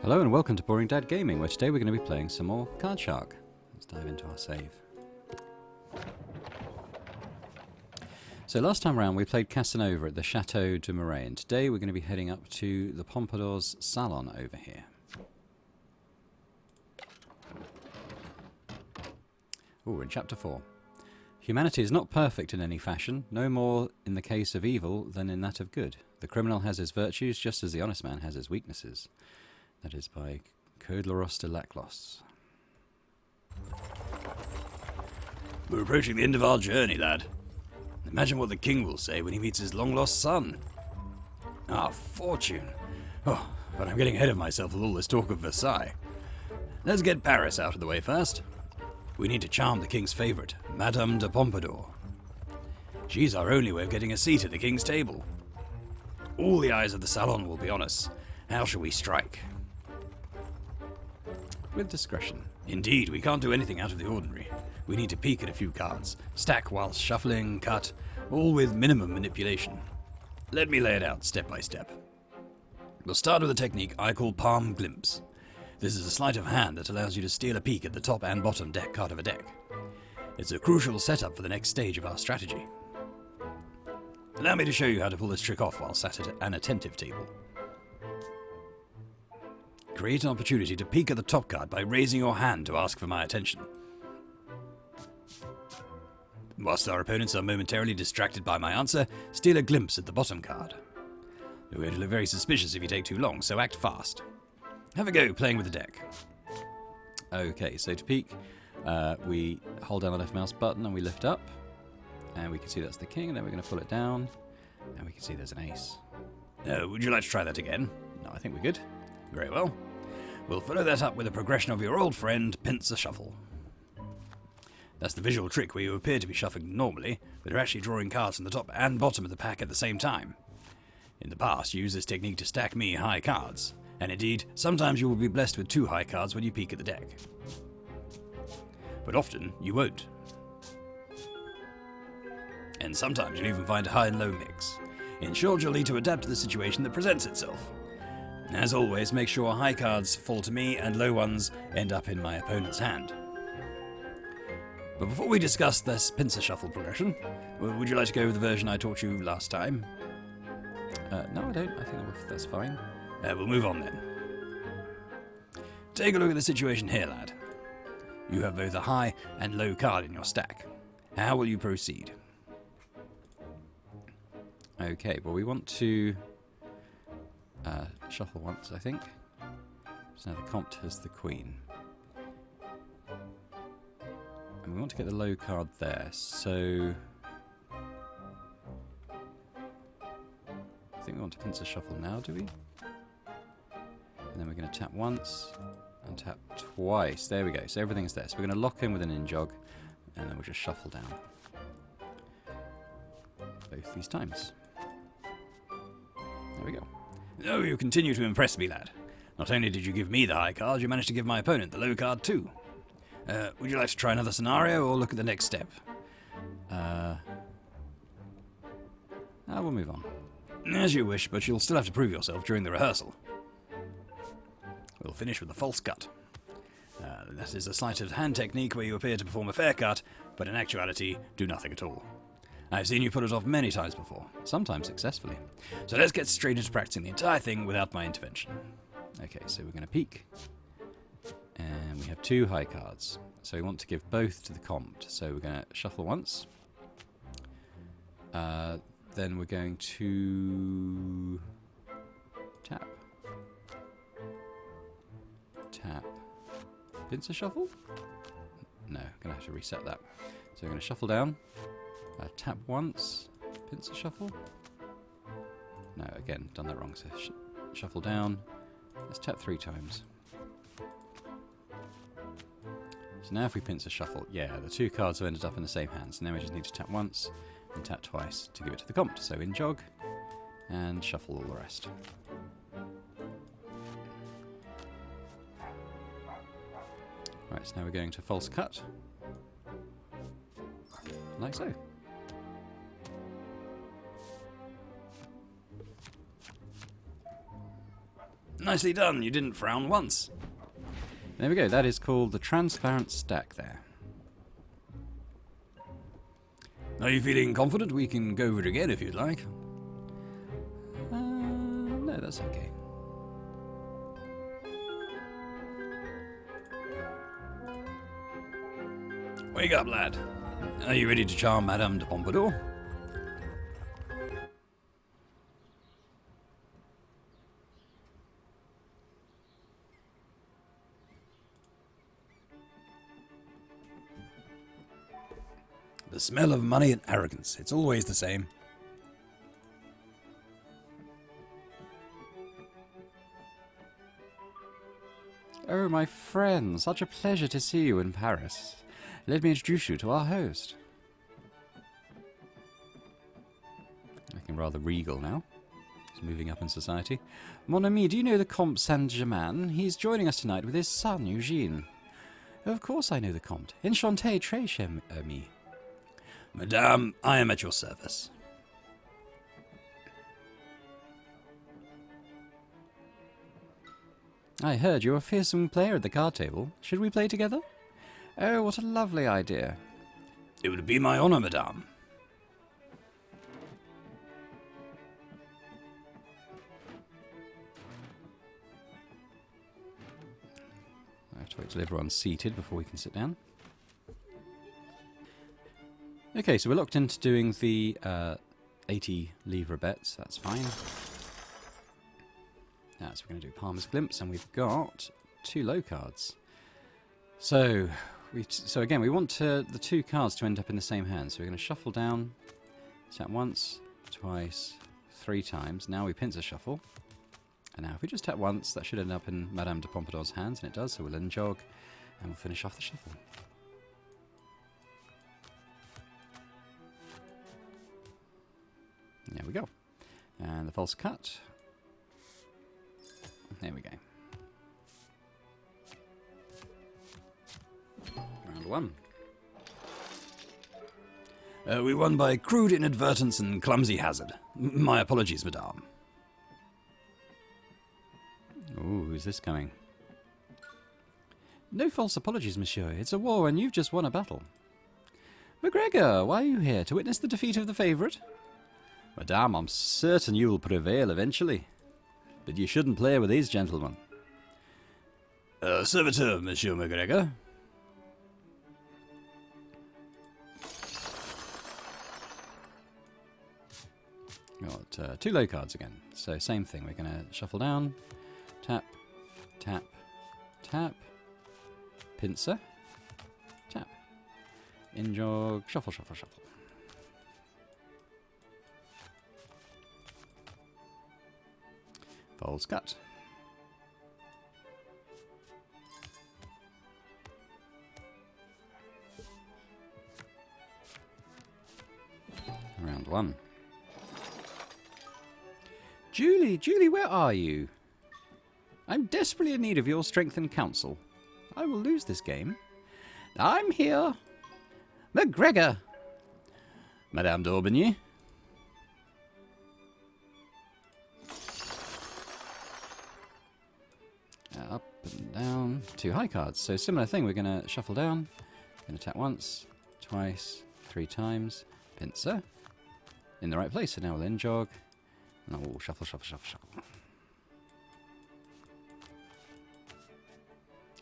Hello and welcome to Boring Dad Gaming, where today we're going to be playing some more Card Shark. Let's dive into our save. So last time round we played Casanova at the Chateau de Marais, and today we're going to be heading up to the Pompadour's salon over here. Oh, we're in Chapter 4. Humanity is not perfect in any fashion, no more in the case of evil than in that of good. The criminal has his virtues just as the honest man has his weaknesses. That is by Claude de Laclos. We're approaching the end of our journey, lad. Imagine what the king will say when he meets his long-lost son. Our fortune. Oh, but I'm getting ahead of myself with all this talk of Versailles. Let's get Paris out of the way first. We need to charm the king's favourite, Madame de Pompadour. She's our only way of getting a seat at the king's table. All the eyes of the salon will be on us. How shall we strike? With discretion. Indeed, we can't do anything out of the ordinary. We need to peek at a few cards, stack whilst shuffling, cut, all with minimum manipulation. Let me lay it out step by step. We'll start with a technique I call palm glimpse. This is a sleight of hand that allows you to steal a peek at the top and bottom deck card of a deck. It's a crucial setup for the next stage of our strategy. Allow me to show you how to pull this trick off while sat at an attentive table. Create an opportunity to peek at the top card by raising your hand to ask for my attention. Whilst our opponents are momentarily distracted by my answer, steal a glimpse at the bottom card. You're going to look very suspicious if you take too long, so act fast. Have a go playing with the deck. Okay, so to peek, we hold down the left mouse button and we lift up, and we can see that's the king, and then we're going to pull it down, and we can see there's an ace. Would you like to try that again? No, I think we're good. Very well. We'll follow that up with a progression of your old friend, Pincer Shuffle. That's the visual trick where you appear to be shuffling normally, but are actually drawing cards from the top and bottom of the pack at the same time. In the past, you used this technique to stack me high cards, and indeed, sometimes you will be blessed with 2 high cards when you peek at the deck. But often, you won't. And sometimes you'll even find a high and low mix. In short, you'll need to adapt to the situation that presents itself. As always, make sure high cards fall to me and low ones end up in my opponent's hand. But before we discuss this pincer shuffle progression, would you like to go over the version I taught you last time? No, I don't. I think that's fine. We'll move on then. Take a look at the situation here, lad. You have both a high and low card in your stack. How will you proceed? Okay, well we want to shuffle once, I think. So now the Comte has the Queen. And we want to get the low card there, so I think we want to pincer shuffle now, do we? And then we're going to tap once and tap twice. There we go. So everything's there. So we're going to lock in with an in-jog, and then we'll just shuffle down both these times. There we go. Oh, you continue to impress me, lad. Not only did you give me the high card, you managed to give my opponent the low card too. Would you like to try another scenario or look at the next step? We'll move on. As you wish, but you'll still have to prove yourself during the rehearsal. We'll finish with a false cut. That is a sleight of hand technique where you appear to perform a fair cut, but in actuality do nothing at all. I've seen you pull it off many times before. Sometimes successfully. So let's get straight into practicing the entire thing without my intervention. Okay, so we're going to peek. And we have 2 high cards. So we want to give both to the Comte. So we're going to shuffle once. Then we're going to tap. Tap. Pincer shuffle? No, I'm going to have to reset that. So we're going to shuffle down. Tap once. Pincer shuffle? No, again, done that wrong. So shuffle down. Let's tap 3 times. So now if we pincer shuffle, yeah, the 2 cards have ended up in the same hand. So now we just need to tap once and tap twice to give it to the Comte. So in jog and shuffle all the rest. Right, so now we're going to false cut. Like so. Nicely done, you didn't frown once. There we go, that is called the transparent stack there. Are you feeling confident? We can go over it again if you'd like. No, that's okay. Wake up, lad. Are you ready to charm Madame de Pompadour? The smell of money and arrogance. It's always the same. Oh, my friend, such a pleasure to see you in Paris. Let me introduce you to our host. Looking rather regal now. He's moving up in society. Mon ami, do you know the Comte Saint-Germain? He's joining us tonight with his son, Eugene. Oh, of course I know the Comte. Enchanté, très cher ami. Madame, I am at your service. I heard you're a fearsome player at the card table. Should we play together? Oh, what a lovely idea. It would be my honor, madame. I have to wait till everyone's seated before we can sit down. Okay, so we're locked into doing the 80 livre bets. That's fine. Now, so we're going to do Palmer's Glimpse, and we've got 2 low cards. So again, we want the 2 cards to end up in the same hand. So we're going to shuffle down, tap once, twice, 3 times. Now we pincer shuffle. And now if we just tap once, that should end up in Madame de Pompadour's hands, and it does. So we'll unjog, and we'll finish off the shuffle. There we go. And the false cut. There we go. Round 1. We won by crude inadvertence and clumsy hazard. My apologies, madame. Ooh, who's this coming? No false apologies, monsieur. It's a war and you've just won a battle. MacGregor, why are you here? To witness the defeat of the favourite? Madame, I'm certain you will prevail eventually. But you shouldn't play with these gentlemen. Servitor, Monsieur MacGregor. Got 2 low cards again. So same thing. We're going to shuffle down, tap, tap, tap, pincer, tap, in-jog, shuffle, shuffle, shuffle. False cut. Round 1. Julie, where are you? I'm desperately in need of your strength and counsel. I will lose this game. I'm here. MacGregor. Madame d'Aubigny. Up and down. 2 high cards. So similar thing. We're going to shuffle down. Going to tap once, twice, 3 times. Pincer. In the right place. So now we'll end jog. And we'll shuffle, shuffle, shuffle, shuffle.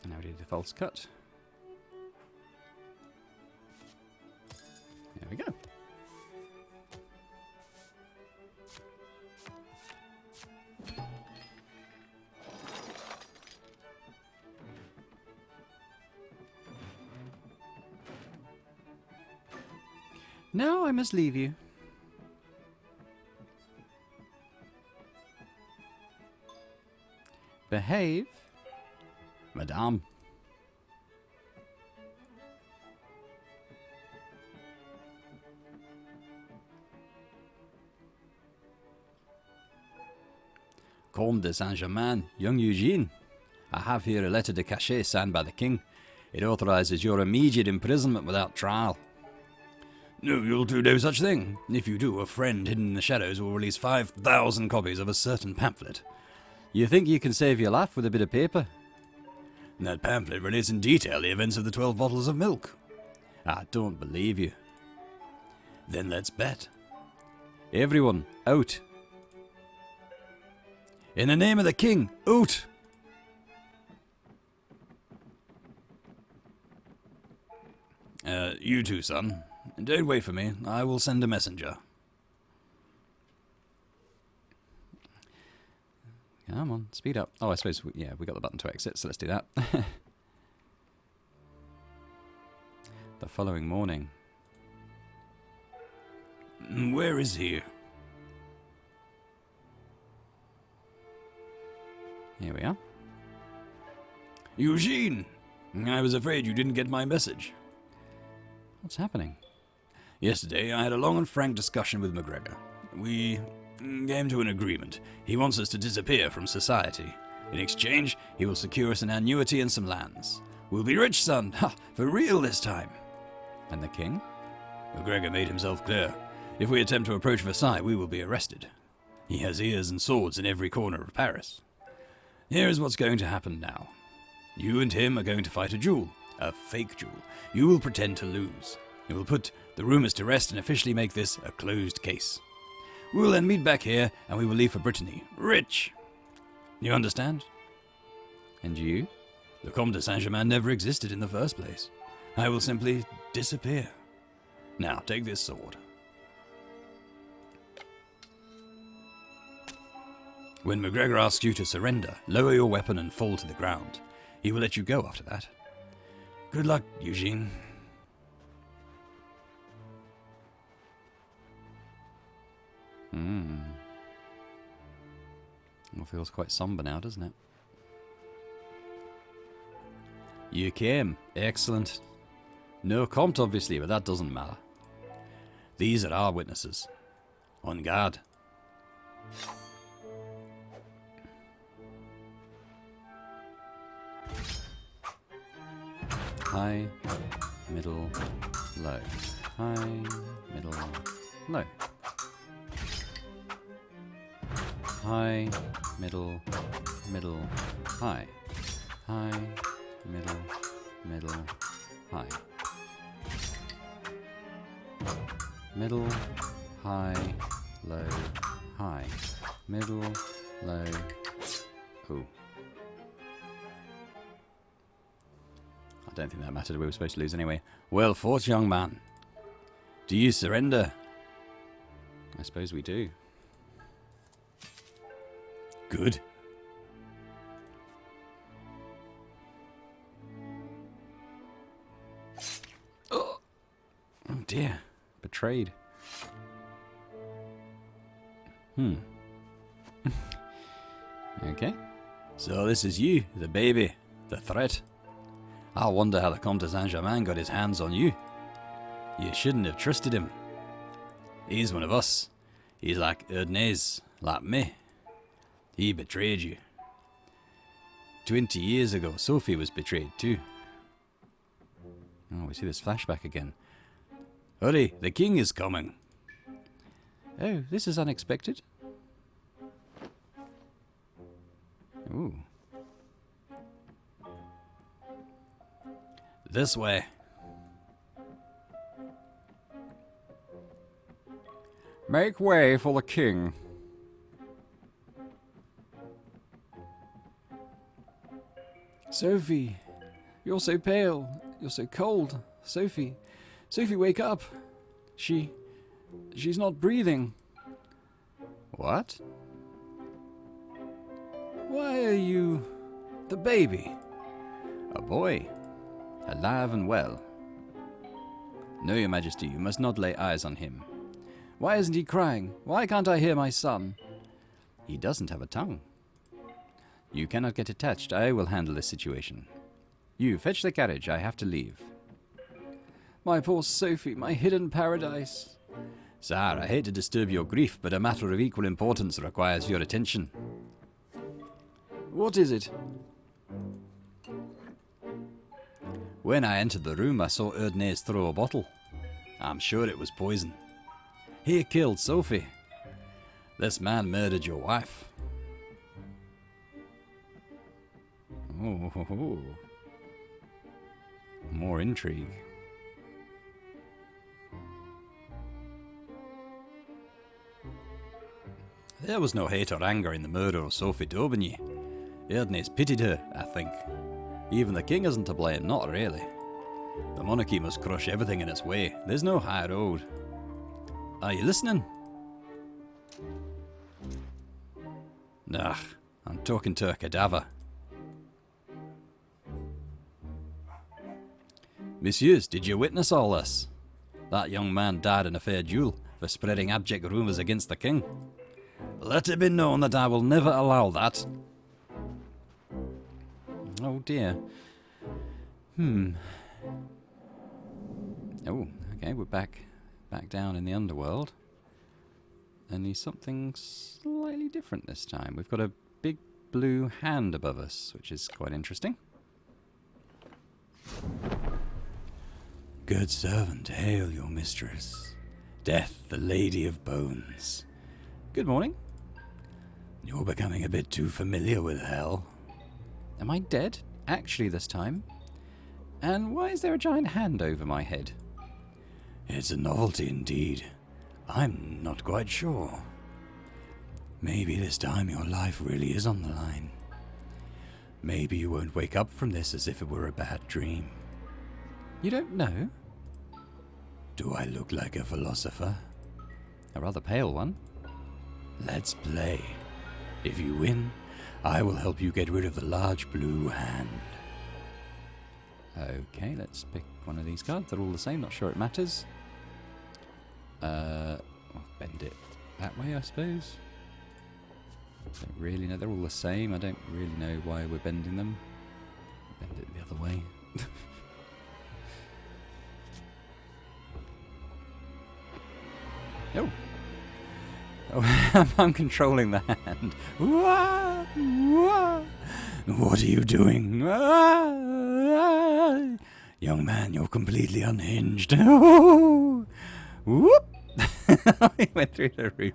And now we do the false cut. There we go. Now I must leave you. Behave. Madame. Comte de Saint-Germain, young Eugene. I have here a letter de cachet signed by the king. It authorizes your immediate imprisonment without trial. No, you'll do no such thing. If you do, a friend hidden in the shadows will release 5,000 copies of a certain pamphlet. You think you can save your life with a bit of paper? That pamphlet relates in detail the events of the 12 bottles of milk. I don't believe you. Then let's bet. Everyone, out. In the name of the king, out! You too, son. Don't wait for me. I will send a messenger. Come on, speed up. Oh, I suppose, we got the button to exit, so let's do that. The following morning. Where is he? Here we are. Eugene! I was afraid you didn't get my message. What's happening? Yesterday, I had a long and frank discussion with MacGregor. We came to an agreement. He wants us to disappear from society. In exchange, he will secure us an annuity and some lands. We'll be rich, son. Ha! For real this time. And the king? MacGregor made himself clear. If we attempt to approach Versailles, we will be arrested. He has ears and swords in every corner of Paris. Here is what's going to happen now. You and him are going to fight a duel. A fake duel. You will pretend to lose. You will put the rumours to rest and officially make this a closed case. We will then meet back here and we will leave for Brittany. Rich! You understand? And you? The Comte de Saint-Germain never existed in the first place. I will simply disappear. Now, take this sword. When MacGregor asks you to surrender, lower your weapon and fall to the ground. He will let you go after that. Good luck, Eugene. It feels quite somber now, doesn't it? You came. Excellent. No Comte, obviously, but that doesn't matter. These are our witnesses. On guard. High, middle, low. High, middle, low. High, middle, middle, high. High, middle, middle, high. Middle, high, low, high. Middle, low. Ooh. I don't think that mattered. We were supposed to lose anyway. Well fought, young man. Do you surrender? I suppose we do. Good. Oh dear. Betrayed. Okay. So this is you, the baby, the threat. I wonder how the Comte de Saint-Germain got his hands on you. You shouldn't have trusted him. He's one of us. He's like Erdnase, like me. He betrayed you. 20 years ago, Sophie was betrayed too. Oh, we see this flashback again. Hurry, the king is coming. Oh, this is unexpected. Ooh. This way. Make way for the king. Sophie, you're so pale. You're so cold. Sophie, wake up. She's not breathing. What? Why are you the baby? A boy. Alive and well. No, Your Majesty, you must not lay eyes on him. Why isn't he crying? Why can't I hear my son? He doesn't have a tongue. You cannot get attached. I will handle this situation. You, fetch the carriage. I have to leave. My poor Sophie, my hidden paradise. Sir, I hate to disturb your grief, but a matter of equal importance requires your attention. What is it? When I entered the room, I saw Erdnase throw a bottle. I'm sure it was poison. He killed Sophie. This man murdered your wife. Oh. More intrigue. There was no hate or anger in the murder of Sophie Daubigny. Erdnase pitied her, I think. Even the king isn't to blame, not really. The monarchy must crush everything in its way. There's no high road. Are you listening? Nah, I'm talking to a cadaver. Messieurs, did you witness all this? That young man died in a fair duel for spreading abject rumours against the king. Let it be known that I will never allow that. Oh dear. Oh, okay, we're back down in the underworld. Only something slightly different this time. We've got a big blue hand above us, which is quite interesting. Good servant, hail your mistress. Death, the Lady of Bones. Good morning. You're becoming a bit too familiar with hell. Am I dead? Actually this time? And why is there a giant hand over my head? It's a novelty indeed. I'm not quite sure. Maybe this time your life really is on the line. Maybe you won't wake up from this as if it were a bad dream. You don't know? Do I look like a philosopher? A rather pale one. Let's play. If you win, I will help you get rid of the large blue hand. Okay, let's pick one of these cards. They're all the same, not sure it matters. I'll bend it that way, I suppose. Don't really know. They're all the same. I don't really know why we're bending them. Bend it the other way. Oh. Oh, I'm controlling the hand. What are you doing? Young man, you're completely unhinged. Whoop! He went through the roof.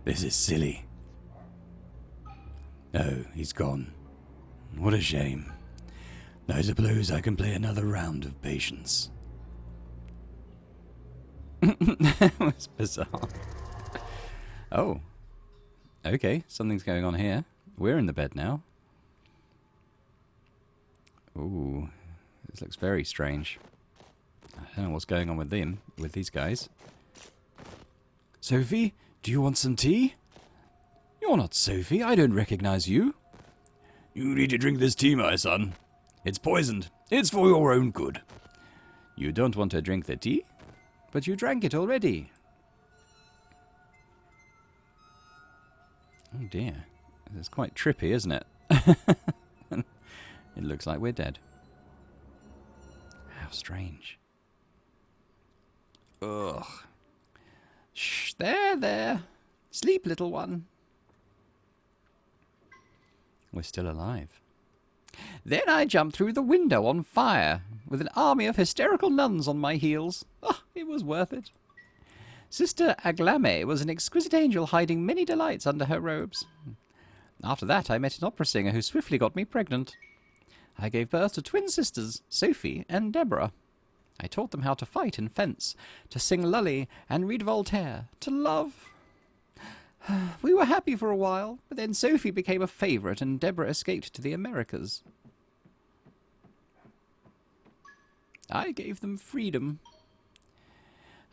This is silly. Oh, he's gone. What a shame. I suppose I can play another round of patience. That was bizarre. Oh. Okay, something's going on here. We're in the bed now. Ooh, this looks very strange. I don't know what's going on with them, with these guys. Sophie, do you want some tea? You're not Sophie, I don't recognize you. You need to drink this tea, my son. It's poisoned. It's for your own good. You don't want to drink the tea? But you drank it already. Oh dear. It's quite trippy, isn't it? It looks like we're dead. How strange. Ugh. Shh, there. Sleep, little one. We're still alive. Then I jumped through the window on fire, with an army of hysterical nuns on my heels. Oh, it was worth it. Sister Aglame was an exquisite angel hiding many delights under her robes. After that, I met an opera singer who swiftly got me pregnant. I gave birth to twin sisters, Sophie and Deborah. I taught them how to fight and fence, to sing Lully and read Voltaire, to love. We were happy for a while, but then Sophie became a favourite and Deborah escaped to the Americas. I gave them freedom.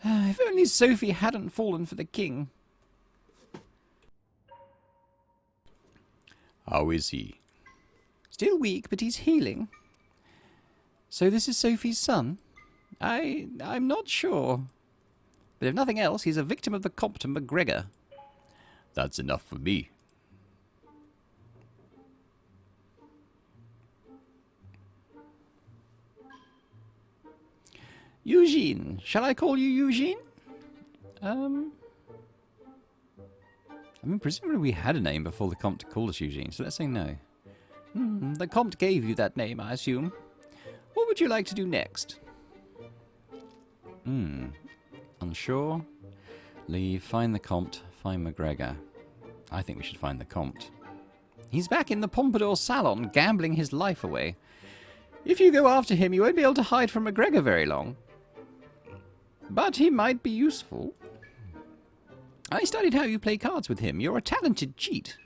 If only Sophie hadn't fallen for the king. How is he? Still weak, but he's healing. So this is Sophie's son? I'm not sure. But if nothing else, he's a victim of the Compton MacGregor. That's enough for me. Eugene. Shall I call you Eugene? I mean, presumably we had a name before the Comte called us Eugene, so let's say no. The Comte gave you that name, I assume. What would you like to do next? Unsure. Leave. Find the Comte. Find MacGregor. I think we should find the Comte. He's back in the Pompadour salon, gambling his life away. If you go after him, you won't be able to hide from McGregor very long. But he might be useful. I studied how you play cards with him. You're a talented cheat.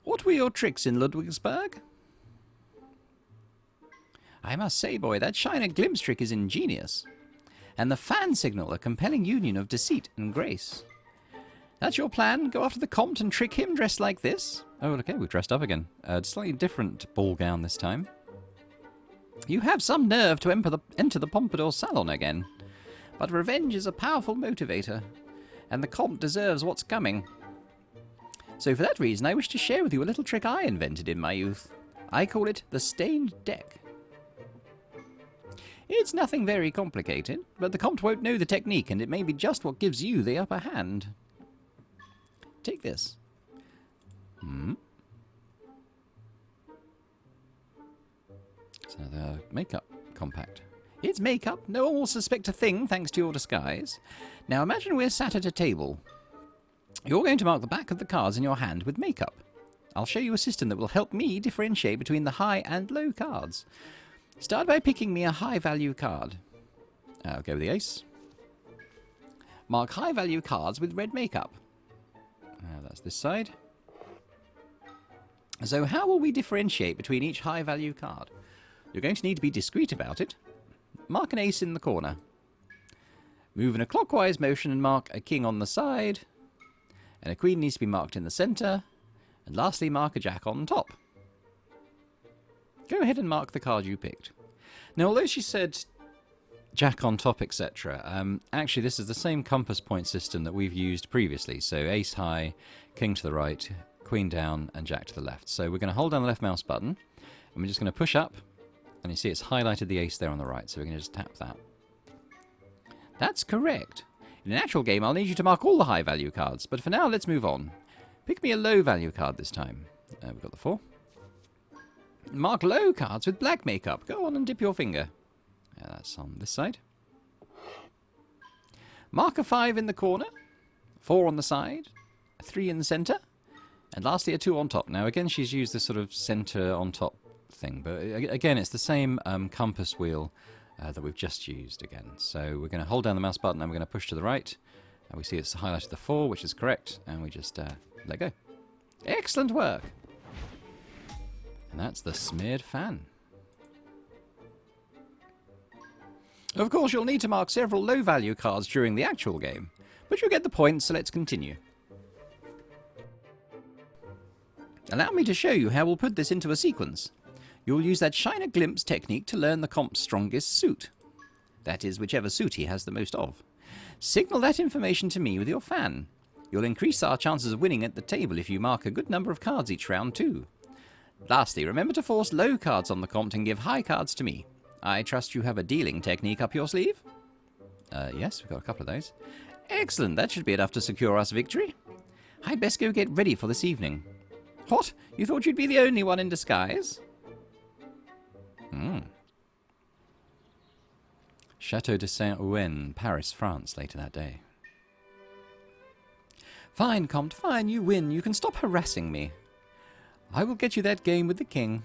What were your tricks in Ludwigsburg? I must say, boy, that Shiner Glimpse trick is ingenious. And the fan signal, a compelling union of deceit and grace. That's your plan? Go after the Comte and trick him dressed like this? Oh, okay, we've dressed up again. Slightly different ball gown this time. You have some nerve to enter the Pompadour salon again. But revenge is a powerful motivator. And the Comte deserves what's coming. So for that reason, I wish to share with you a little trick I invented in my youth. I call it the stained deck. It's nothing very complicated, but the Comte won't know the technique, and it may be just what gives you the upper hand. Take this. It's another makeup compact. It's makeup. No one will suspect a thing thanks to your disguise. Now imagine we're sat at a table. You're going to mark the back of the cards in your hand with makeup. I'll show you a system that will help me differentiate between the high and low cards. Start by picking me a high-value card. I'll go with the ace. Mark high-value cards with red makeup. That's this side. So how will we differentiate between each high-value card? You're going to need to be discreet about it. Mark an ace in the corner. Move in a clockwise motion and mark a king on the side. And a queen needs to be marked in the centre. And lastly, mark a jack on top. Go ahead and mark the card you picked. Now, although she said jack on top, etc., actually this is the same compass point system that we've used previously. So ace high, king to the right, queen down, and jack to the left. So we're going to hold down the left mouse button, and we're just going to push up, and you see it's highlighted the ace there on the right, so we're going to just tap that. That's correct. In an actual game, I'll need you to mark all the high-value cards, but for now, let's move on. Pick me a low-value card this time. We've got the 4. Mark low cards with black makeup. Go on and dip your finger. That's on this side. Mark a 5 in the corner, 4 on the side, a 3 in the centre, and lastly a 2 on top. Now again, she's used this sort of centre on top thing, but again, it's the same compass wheel that we've just used again. So we're going to hold down the mouse button and we're going to push to the right, and we see it's highlighted the 4, which is correct, and we just let go. Excellent work! And that's the smeared fan. Of course, you'll need to mark several low-value cards during the actual game, but you'll get the point, so let's continue. Allow me to show you how we'll put this into a sequence. You'll use that Shiner Glimpse technique to learn the Comte's strongest suit. That is, whichever suit he has the most of. Signal that information to me with your fan. You'll increase our chances of winning at the table if you mark a good number of cards each round too. Lastly, remember to force low cards on the Comte and give high cards to me. I trust you have a dealing technique up your sleeve? Yes, we've got a couple of those. Excellent, that should be enough to secure us victory. I'd best go get ready for this evening. What? You thought you'd be the only one in disguise? Chateau de Saint-Ouen, Paris, France, later that day. Fine, Comte, fine, you win. You can stop harassing me. I will get you that game with the king.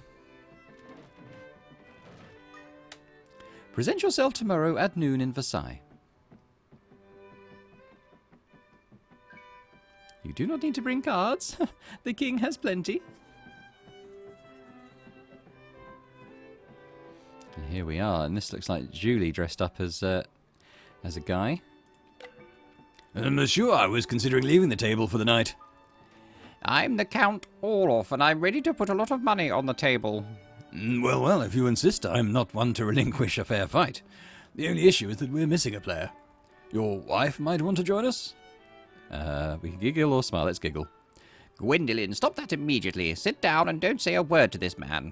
Present yourself tomorrow at noon in Versailles. You do not need to bring cards. The king has plenty. And here we are, and this looks like Julie dressed up as a guy. Monsieur, I was considering leaving the table for the night. I'm the Count Orloff, and I'm ready to put a lot of money on the table. Well, if you insist, I'm not one to relinquish a fair fight. The only issue is that we're missing a player. Your wife might want to join us? We can giggle or smile. Let's giggle. Gwendolen, stop that immediately. Sit down and don't say a word to this man.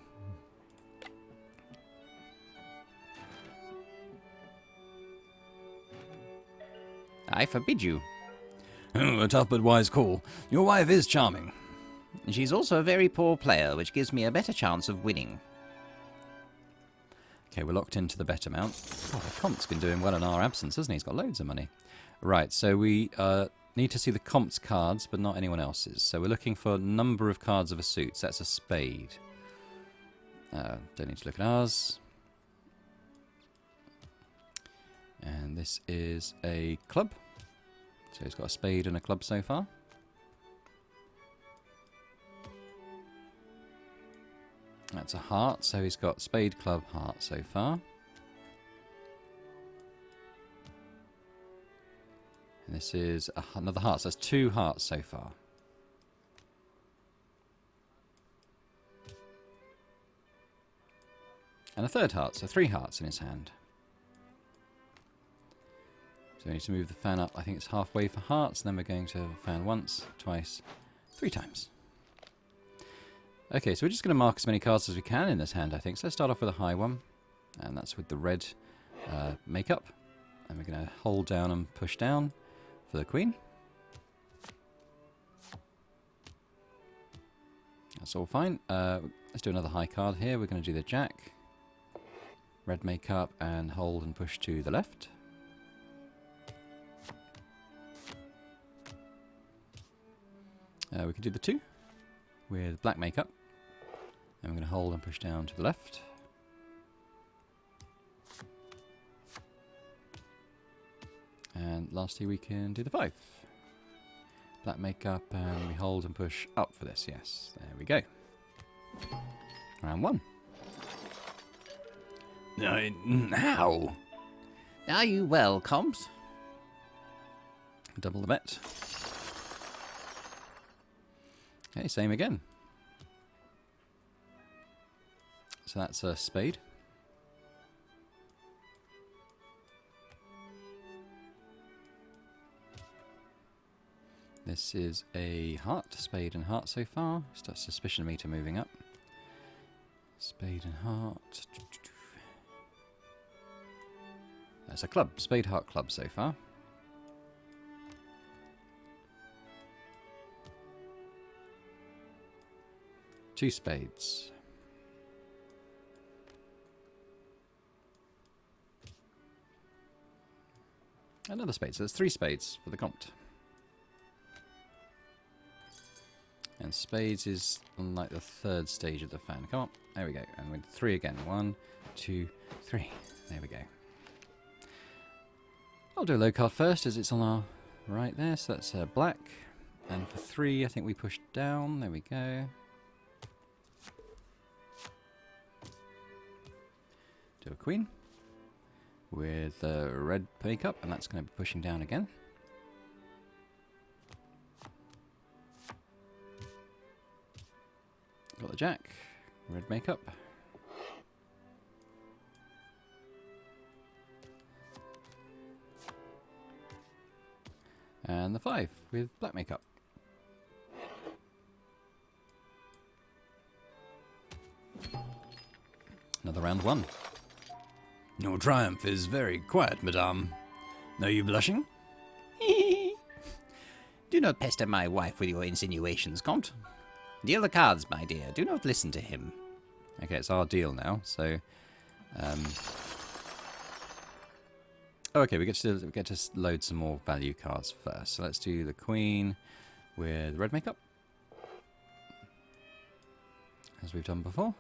I forbid you. Oh, a tough but wise call. Your wife is charming. She's also a very poor player, which gives me a better chance of winning. Okay, we're locked into the bet amount. Oh, the Comte's been doing well in our absence, hasn't he? He's got loads of money. Right, so we need need to see the comp's cards, but not anyone else's. So we're looking for number of cards of a suit. So that's a spade. Don't need to look at ours. And this is a club. So he's got a spade and a club so far. That's a heart, so he's got spade, club, heart so far. And this is another heart, so that's 2 hearts so far. And a third heart, so 3 hearts in his hand. So we need to move the fan up, I think it's halfway for hearts, and then we're going to fan once, twice, 3 times. Okay, so we're just going to mark as many cards as we can in this hand, I think. So let's start off with a high one, and that's with the red makeup. And we're going to hold down and push down for the queen. That's all fine. Let's do another high card here. We're going to do the jack. Red makeup and hold and push to the left. We can do the 2 with black makeup. And we're going to hold and push down to the left. And lastly we can do the 5. Black makeup and we hold and push up for this, yes. There we go. Round 1. How? Are you well, Combs? Double the bet. Okay, same again. So that's a spade. This is a heart, spade and heart so far. Starts suspicion meter moving up. Spade and heart. That's a club, spade, heart, club so far. Two spades. Another spade, so there's 3 spades for the Comte. And spades is on like the 3rd stage of the fan. Come on, there we go. And with 3 again. 1, 2, 3. There we go. I'll do a low card first as it's on our right there. So that's black. And for 3, I think we push down. There we go. Do a queen with red makeup, and that's going to be pushing down again. Got the jack, red makeup. And the 5 with black makeup. Another round 1. Your triumph is very quiet, madame. Are you blushing? Do not pester my wife with your insinuations, Comte. Deal the cards, my dear. Do not listen to him. Okay, it's our deal now, so... Oh, okay, we get to load some more value cards first. So let's do the queen with red makeup. As we've done before.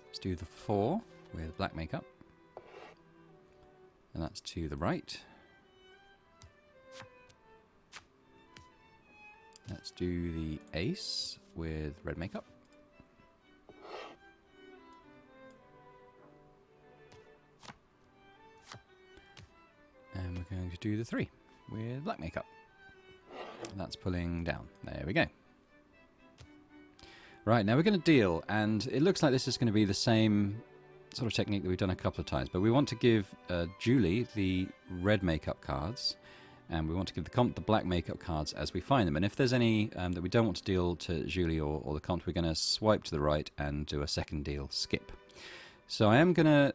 Let's do the 4 with black makeup. And that's to the right. Let's do the ace with red makeup. And we're going to do the 3 with black makeup. And that's pulling down. There we go. Right, now we're going to deal, and it looks like this is going to be the same sort of technique that we've done a couple of times, but we want to give Julie the red makeup cards, and we want to give the Comte the black makeup cards as we find them. And if there's any that we don't want to deal to Julie or the Comte, we're going to swipe to the right and do a second deal skip. So I am going to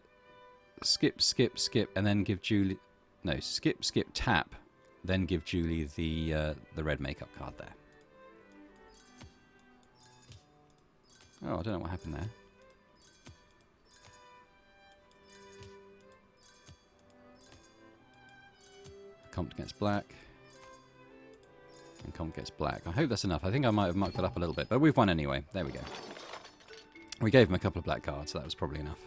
skip, skip, skip, and then give Julie... No, skip, skip, tap, then give Julie the red makeup card there. Oh, I don't know what happened there. Compt gets black. And Compt gets black. I hope that's enough. I think I might have mucked it up a little bit, but we've won anyway. There we go. We gave him a couple of black cards, so that was probably enough.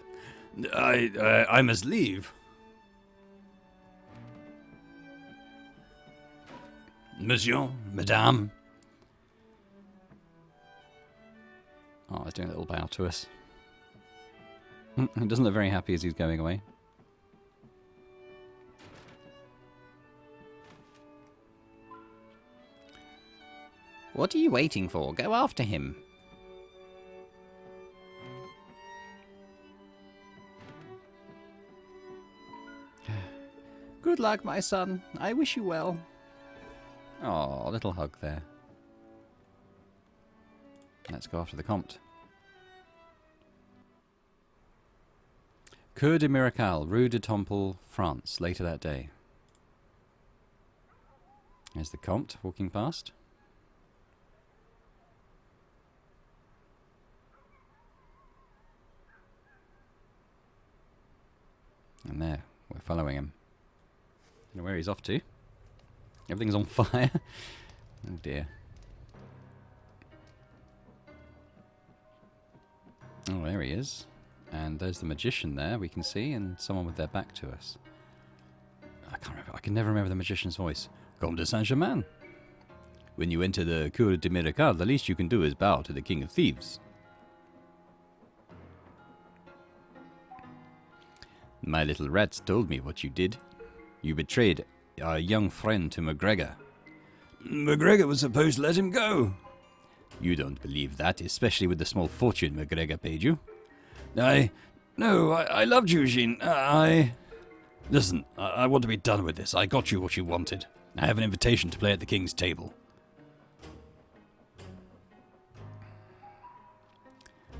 I must leave. Monsieur, Madame. Oh, he's doing a little bow to us. He doesn't look very happy as he's going away. What are you waiting for? Go after him. Good luck, my son. I wish you well. Oh, a little hug there. Let's go after the Comte. Coeur de Miracal, Rue de Temple, France, later that day. There's the Comte walking past. And there, we're following him. I don't know where he's off to. Everything's on fire. Oh dear. Oh, there he is. And there's the magician there, we can see, and someone with their back to us. I can't remember. I can never remember the magician's voice. Comte de Saint-Germain. When you enter the Cour de Miracal, the least you can do is bow to the King of Thieves. My little rats told me what you did. You betrayed our young friend to MacGregor. MacGregor was supposed to let him go. You don't believe that, especially with the small fortune MacGregor paid you. I loved you, Eugene. Listen, I want to be done with this. I got you what you wanted. I have an invitation to play at the King's table.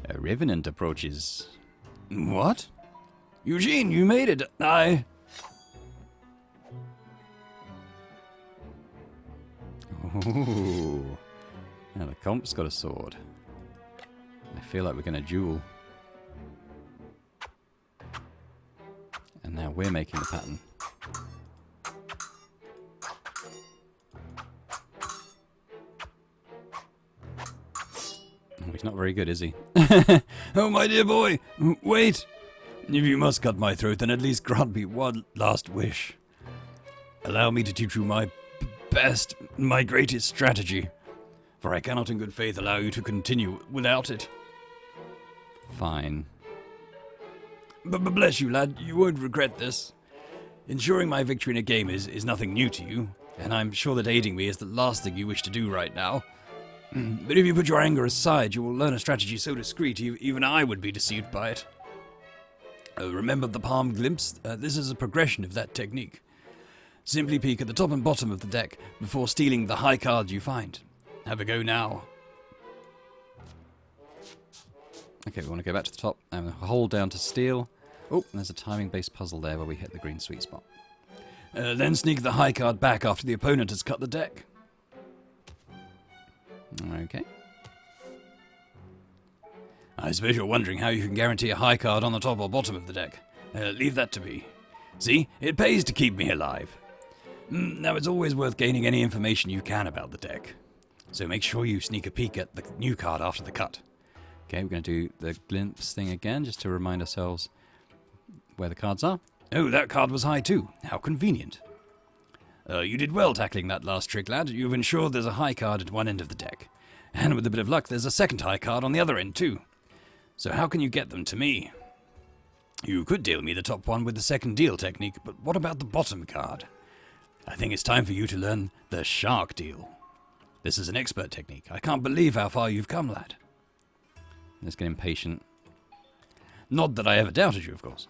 A revenant approaches. What? Eugene, you made it. Ooh. Now the Compt's got a sword. I feel like we're going to duel. And now we're making the pattern. Oh, he's not very good, is he? Oh, my dear boy, wait. If you must cut my throat, then at least grant me one last wish. Allow me to teach you my best, my greatest strategy. For I cannot in good faith allow you to continue without it. Fine. But bless you, lad, you won't regret this. Ensuring my victory in a game is nothing new to you, and I'm sure that aiding me is the last thing you wish to do right now. But if you put your anger aside, you will learn a strategy so discreet even I would be deceived by it. Remember the palm glimpse? This is a progression of that technique. Simply peek at the top and bottom of the deck before stealing the high card you find. Have a go now. Okay, we want to go back to the top and hold down to steal. Oh, there's a timing-based puzzle there where we hit the green sweet spot. Then sneak the high card back after the opponent has cut the deck. Okay. I suppose you're wondering how you can guarantee a high card on the top or bottom of the deck. Leave that to me. See, it pays to keep me alive. Now, it's always worth gaining any information you can about the deck. So make sure you sneak a peek at the new card after the cut. Okay, we're going to do the glimpse thing again, just to remind ourselves where the cards are. Oh, that card was high too. How convenient. You did well tackling that last trick, lad. You've ensured there's a high card at one end of the deck. And with a bit of luck, there's a second high card on the other end too. So how can you get them to me? You could deal me the top one with the second deal technique, but what about the bottom card? I think it's time for you to learn the shark deal. This is an expert technique. I can't believe how far you've come, lad. Let's get impatient. Not that I ever doubted you, of course.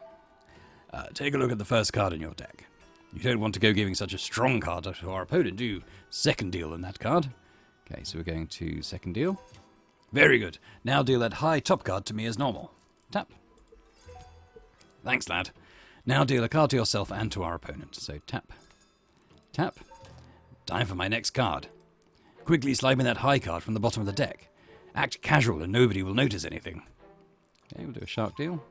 Take a look at the first card in your deck. You don't want to go giving such a strong card to our opponent, do you? Second deal on that card. Okay, so we're going to second deal. Very good. Now deal that high top card to me as normal. Tap. Thanks, lad. Now deal a card to yourself and to our opponent. So tap. Tap. Time for my next card. Quickly slide me that high card from the bottom of the deck. Act casual and nobody will notice anything. Okay, we'll do a shark deal.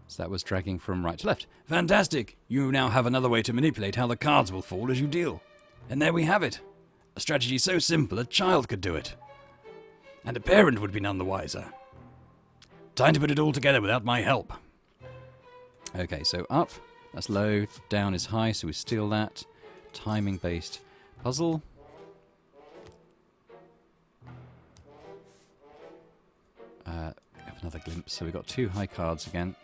So that was dragging from right to left. Fantastic! You now have another way to manipulate how the cards will fall as you deal. And there we have it. A strategy so simple a child could do it. And a parent would be none the wiser. Time to put it all together without my help. Okay, so up, that's low, down is high, so we steal that. Timing-based puzzle. Have another glimpse. So we've got 2 high cards again.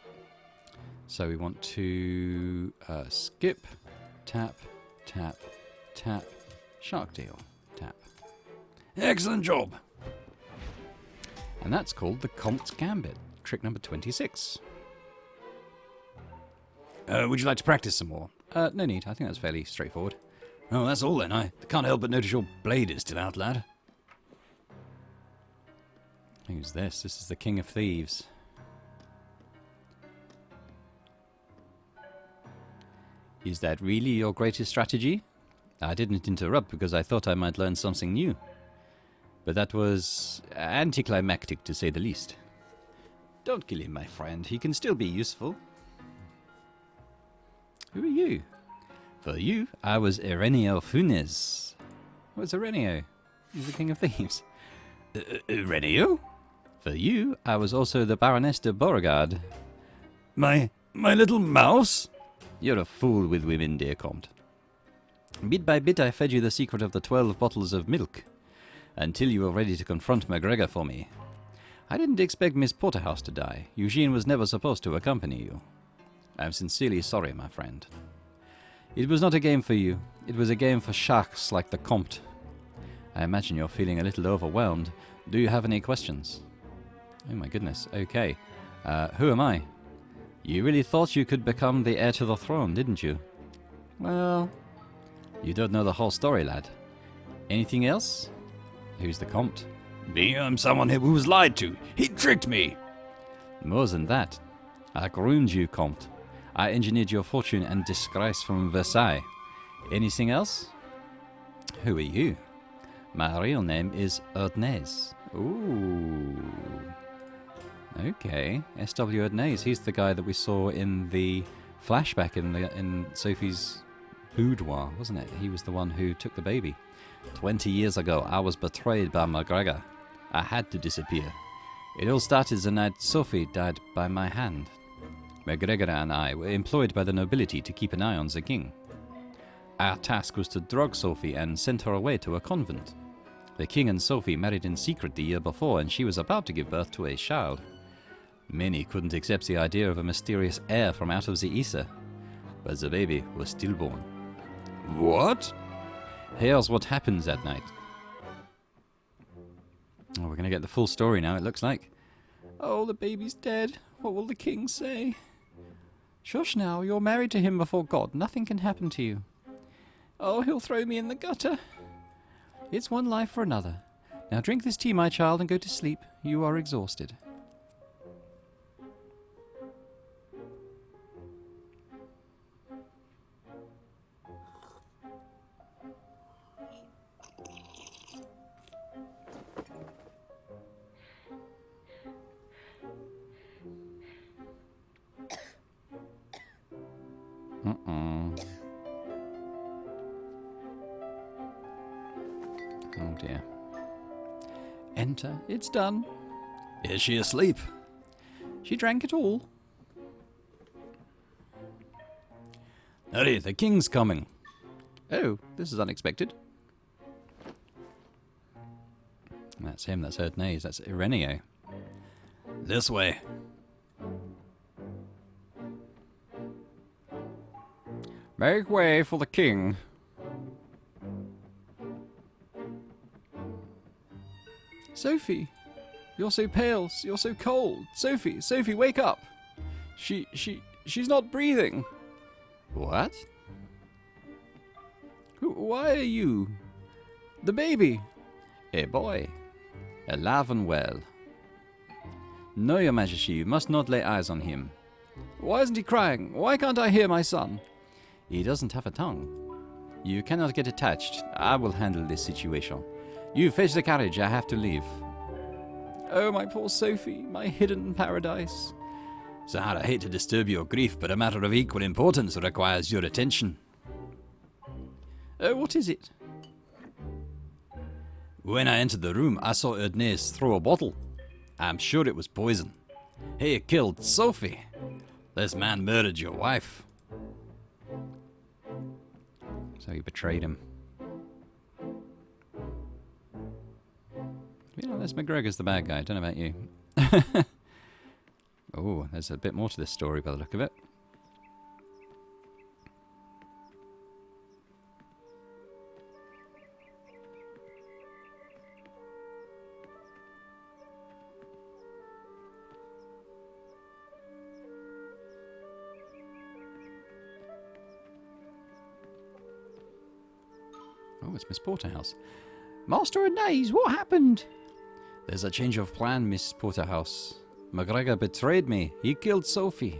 So we want to skip, tap, tap, tap, shark deal, tap. Excellent job. And that's called the Comte's Gambit, trick number 26. Would you like to practice some more? No need, I think that's fairly straightforward. Oh, that's all then. I can't help but notice your blade is still out, lad. Who's this? This is the King of Thieves. Is that really your greatest strategy? I didn't interrupt because I thought I might learn something new. But that was anticlimactic, to say the least. Don't kill him, my friend. He can still be useful. Who are you? For you, I was Ireneo Funes. What's Ireneo? He's the King of Thieves. Ireneo? For you, I was also the Baroness de Beauregard. My little mouse? You're a fool with women, dear Comte. Bit by bit I fed you the secret of the 12 bottles of milk, until you were ready to confront MacGregor for me. I didn't expect Miss Porterhouse to die. Eugene was never supposed to accompany you. I'm sincerely sorry, my friend. It was not a game for you. It was a game for sharks like the Comte. I imagine you're feeling a little overwhelmed. Do you have any questions? Oh my goodness, okay. Who am I? You really thought you could become the heir to the throne, didn't you? Well, you don't know the whole story, lad. Anything else? Who's the Comte? Me? I'm someone who was lied to. He tricked me. More than that. I groomed you, Comte. I engineered your fortune and disgrace from Versailles. Anything else? Who are you? My real name is Erdnase. Ooh. Okay. S.W. Erdnase. He's the guy that we saw in the flashback in Sophie's boudoir, wasn't it? He was the one who took the baby. 20 years ago, I was betrayed by MacGregor. I had to disappear. It all started the night Sophie died by my hand. MacGregor and I were employed by the nobility to keep an eye on the king. Our task was to drug Sophie and send her away to a convent. The king and Sophie married in secret the year before, and she was about to give birth to a child. Many couldn't accept the idea of a mysterious heir from out of the ether, but the baby was stillborn. What? Here's what happens that night. Oh, we're going to get the full story now, it looks like. Oh, the baby's dead. What will the king say? Shush now, you're married to him before God. Nothing can happen to you. Oh, he'll throw me in the gutter. It's one life for another. Now drink this tea, my child, and go to sleep. You are exhausted. Oh dear. Enter. It's done. Is she asleep? She drank it all. Hurry, the king's coming. Oh, this is unexpected. That's him, that's Erdnase, that's Ireneo. This way. Make way for the king. Sophie, you're so pale, you're so cold. Sophie, wake up. She's not breathing. What? Why are you? The baby. A boy. Alive and well. No, your majesty, you must not lay eyes on him. Why isn't he crying? Why can't I hear my son? He doesn't have a tongue. You cannot get attached. I will handle this situation. You fetch the carriage, I have to leave. Oh, my poor Sophie, my hidden paradise. Zahar, I hate to disturb your grief, but a matter of equal importance requires your attention. What is it? When I entered the room, I saw Erdnase throw a bottle. I'm sure it was poison. He killed Sophie. This man murdered your wife. So he betrayed him. You know, this McGregor's the bad guy. I don't know about you. Oh, there's a bit more to this story by the look of it. Oh, it's Miss Porterhouse. Master Erdnase, what happened? There's a change of plan, Miss Porterhouse. McGregor betrayed me. He killed Sophie.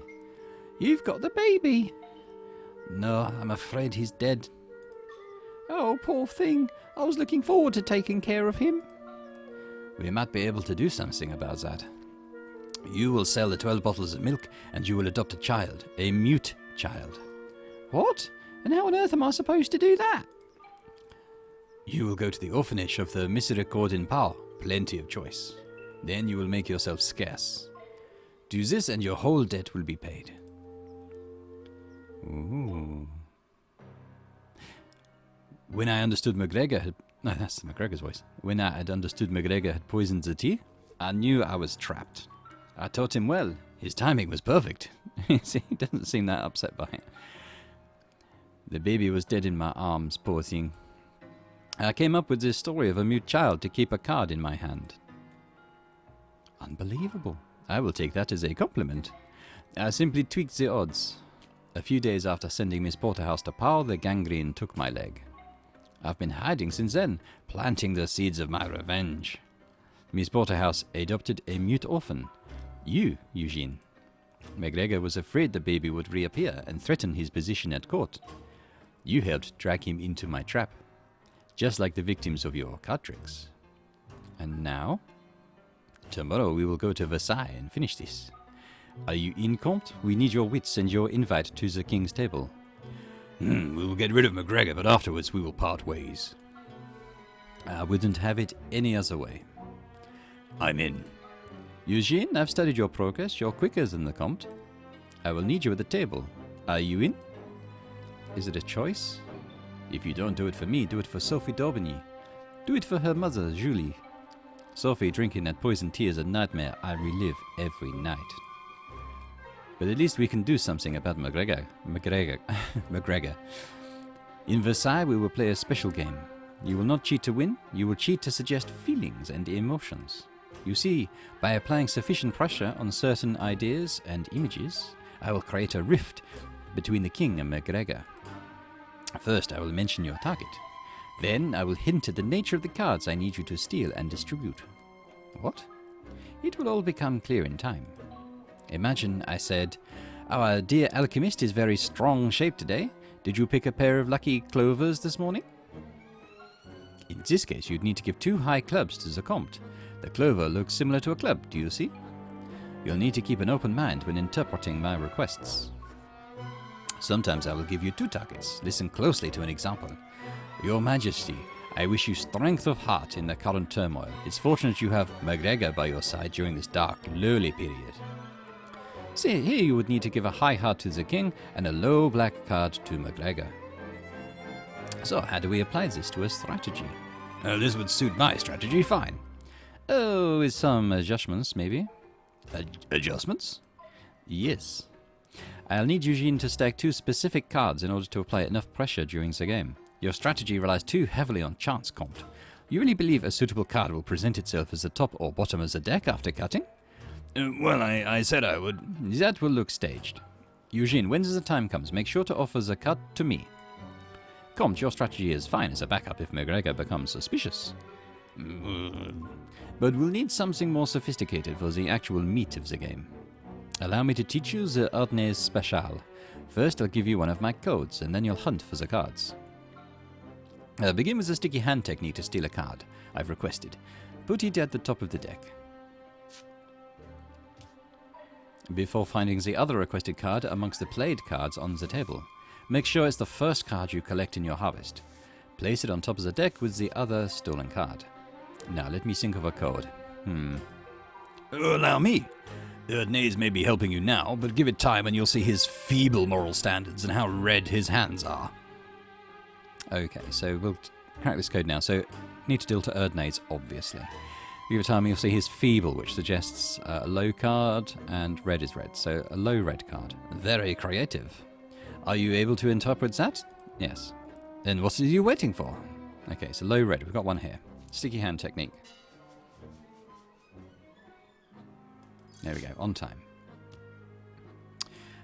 You've got the baby. No, I'm afraid he's dead. Oh, poor thing. I was looking forward to taking care of him. We might be able to do something about that. You will sell the 12 bottles of milk, and you will adopt a child. A mute child. What? And how on earth am I supposed to do that? You will go to the orphanage of the Misericord in Pau. Plenty of choice. Then you will make yourself scarce. Do this and your whole debt will be paid. Ooh. When I understood McGregor had... No, that's McGregor's voice. When I had understood McGregor had poisoned the tea, I knew I was trapped. I taught him well. His timing was perfect. See, he doesn't seem that upset by it. The baby was dead in my arms, poor thing. I came up with this story of a mute child to keep a card in my hand. Unbelievable. I will take that as a compliment. I simply tweaked the odds. A few days after sending Miss Porterhouse to Pau, the gangrene took my leg. I've been hiding since then, planting the seeds of my revenge. Miss Porterhouse adopted a mute orphan. You, Eugene. McGregor was afraid the baby would reappear and threaten his position at court. You helped drag him into my trap. Just like the victims of your card tricks. And now? Tomorrow we will go to Versailles and finish this. Are you in, Comte? We need your wits and your invite to the king's table. We will get rid of McGregor, but afterwards we will part ways. I wouldn't have it any other way. I'm in. Eugene, I've studied your progress. You're quicker than the Comte. I will need you at the table. Are you in? Is it a choice? If you don't do it for me, do it for Sophie d'Aubigny. Do it for her mother, Julie. Sophie drinking that poisoned tea is a nightmare I relive every night. But at least we can do something about McGregor. In Versailles, we will play a special game. You will not cheat to win, you will cheat to suggest feelings and emotions. You see, by applying sufficient pressure on certain ideas and images, I will create a rift between the king and McGregor. First, I will mention your target. Then, I will hint at the nature of the cards I need you to steal and distribute. What? It will all become clear in time. Imagine I said, our dear alchemist is very strong shape today. Did you pick a pair of lucky clovers this morning? In this case, you'd need to give 2 high clubs to the Comte. The clover looks similar to a club, do you see? You'll need to keep an open mind when interpreting my requests. Sometimes I will give you 2 targets. Listen closely to an example. Your Majesty, I wish you strength of heart in the current turmoil. It's fortunate you have McGregor by your side during this dark, lowly period. See, here you would need to give a high heart to the king and a low black card to McGregor. So, how do we apply this to a strategy? This would suit my strategy fine. Oh, with some adjustments, maybe. Adjustments? Yes. I'll need Eugene to stack 2 specific cards in order to apply enough pressure during the game. Your strategy relies too heavily on chance, Comte. You really believe a suitable card will present itself as the top or bottom of the deck after cutting? Well, I said I would. That will look staged. Eugene, when the time comes, make sure to offer the cut to me. Comte, your strategy is fine as a backup if McGregor becomes suspicious. But we'll need something more sophisticated for the actual meat of the game. Allow me to teach you the Erdnase Special. First, I'll give you one of my codes, and then you'll hunt for the cards. Begin with the sticky hand technique to steal a card. I've requested. Put it at the top of the deck. before finding the other requested card amongst the played cards on the table. Make sure it's the first card you collect in your harvest. Place it on top of the deck with the other stolen card. Now let me think of a code. Allow me. Erdnase may be helping you now, but give it time and you'll see his feeble moral standards and how red his hands are. Okay, so we'll crack this code now. So, need to deal to Erdnase, obviously. Give it time, you'll see his feeble, which suggests a low card, and red is red, so a low red card. Very creative. Are you able to interpret that? Yes. Then what are you waiting for? Okay, so low red, we've got one here. Sticky hand technique. There we go, on time.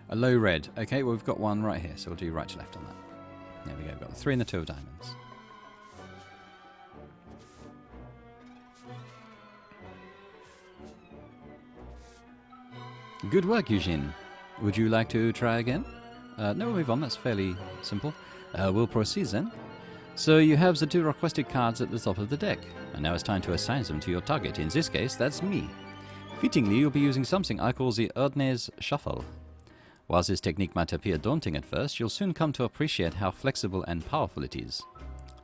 A low red. Okay, well we've got one right here, so we'll do right to left on that. There we go, we've got the 3 and the 2 of diamonds. Good work, Eugene. Would you like to try again? No, we'll move on, that's fairly simple. We'll proceed then. So you have the 2 requested cards at the top of the deck, and now it's time to assign them to your target. In this case, that's me. Fittingly, you'll be using something I call the Erdnase Shuffle. While this technique might appear daunting at first, you'll soon come to appreciate how flexible and powerful it is.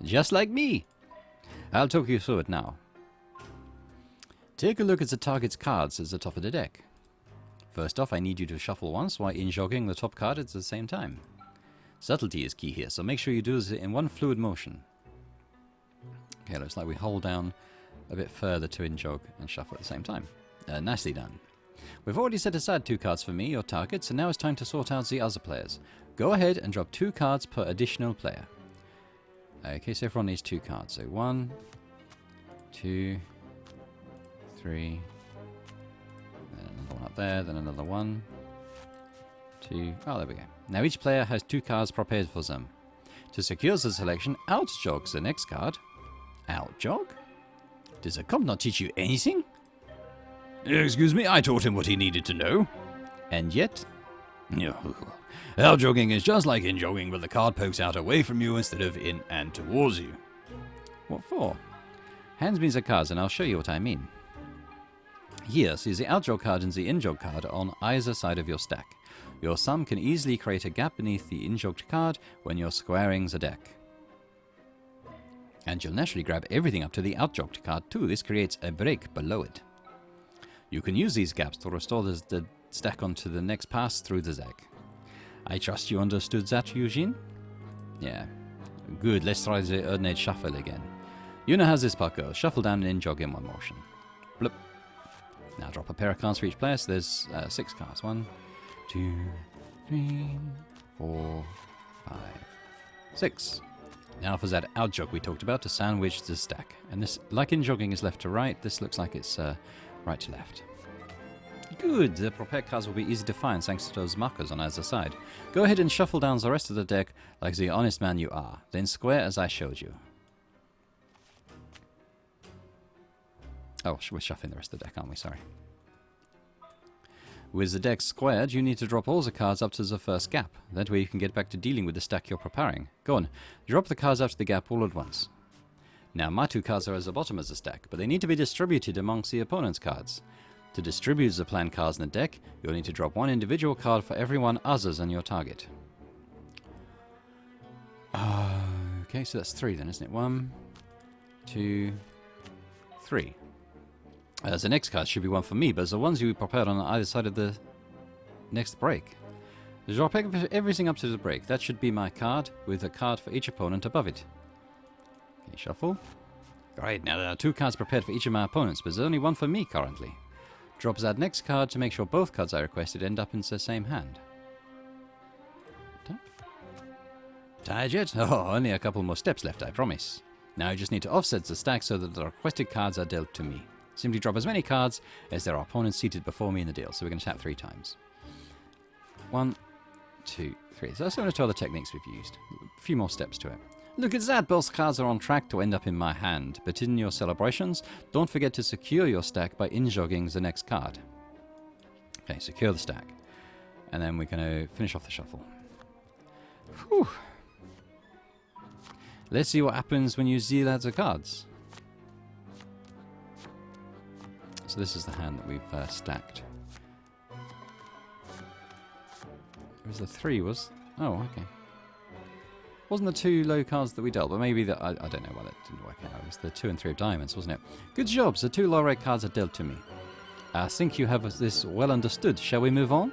Just like me! I'll talk you through it now. Take a look at the target's cards at the top of the deck. First off, I need you to shuffle once while in-jogging the top card at the same time. Subtlety is key here, so make sure you do this in one fluid motion. Okay, looks like we hold down a bit further to in-jog and shuffle at the same time. Nicely done. We've already set aside 2 cards for me, your target, so now it's time to sort out the other players. Go ahead and drop 2 cards per additional player. Okay, so everyone needs 2 cards. So 1, 2, 3, then another one up there, then another 1, 2, oh there we go. Now each player has 2 cards prepared for them. To secure the selection, outjog the next card. Outjog? Does the comp not teach you anything? Excuse me, I taught him what he needed to know. And yet... Outjogging is just like in-jogging, but the card pokes out away from you instead of in and towards you. What for? Hands me the cards and I'll show you what I mean. Here, see the outjog card and the in-jog card on either side of your stack. Your thumb can easily create a gap beneath the in-jogged card when you're squaring the deck. And you'll naturally grab everything up to the outjogged card too. This creates a break below it. You can use these gaps to restore the stack onto the next pass through the deck. I trust you understood that, Eugene? Yeah. Good, let's try the Erdnase Shuffle again. You know how this part goes. Shuffle down and in-jog in one motion. Blip. Now drop a pair of cards for each player, so there's 6 cards. 1, 2, 3, 4, 5, 6. Now for that outjog we talked about to sandwich the stack. And this, like in-jogging is left to right, this looks like it's right to left. Good, the prepared cards will be easy to find thanks to those markers on either side. Go ahead and shuffle down the rest of the deck like the honest man you are, then square as I showed you. Oh, we're shuffling the rest of the deck, aren't we? Sorry. With the deck squared, you need to drop all the cards up to the first gap. That way you can get back to dealing with the stack you're preparing. Go on, drop the cards up to the gap all at once. Now, my 2 cards are at the bottom of the stack, but they need to be distributed amongst the opponent's cards. To distribute the planned cards in the deck, you'll need to drop 1 individual card for everyone other than your target. Okay, so that's 3 then, isn't it? 1, 2, 3. The next card should be 1 for me, but the ones you prepared on either side of the next break. Drop everything up to the break. That should be my card, with a card for each opponent above it. Okay, shuffle. Great, now there are 2 cards prepared for each of my opponents, but there's only 1 for me currently. Drop that next card to make sure both cards I requested end up in the same hand. Tap. Tired yet? Oh, only a couple more steps left, I promise. Now you just need to offset the stack so that the requested cards are dealt to me. Simply drop as many cards as there are opponents seated before me in the deal. So we're going to tap 3 times. 1, 2, 3. So that's similar to other techniques we've used. A few more steps to it. Look at that, both cards are on track to end up in my hand. But in your celebrations, don't forget to secure your stack by in-jogging the next card. Okay, secure the stack. And then we're going to finish off the shuffle. Whew. Let's see what happens when you deal out the cards. So this is the hand that we've stacked. It was the 3, was... Oh, okay. Wasn't the 2 low cards that we dealt, but maybe that... I don't know why that didn't work out. It was the 2 and 3 of diamonds, wasn't it? Good job, the 2 low red cards are dealt to me. I think you have this well understood. Shall we move on?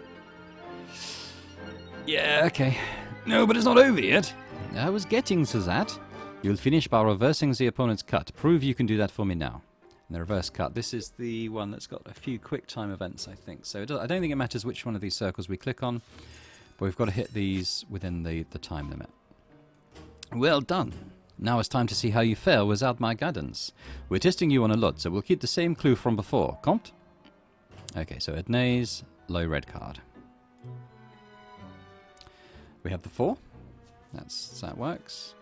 Yeah, okay. No, but it's not over yet. I was getting to that. You'll finish by reversing the opponent's cut. Prove you can do that for me now. And the reverse cut. This is the one that's got a few quick time events, I think. So I don't think it matters which one of these circles we click on, but we've got to hit these within the time limit. Well done. Now it's time to see how you fare without my guidance. We're testing you on a lot, so we'll keep the same clue from before. Comte? Okay, so Ednei's low red card. We have the 4. That works.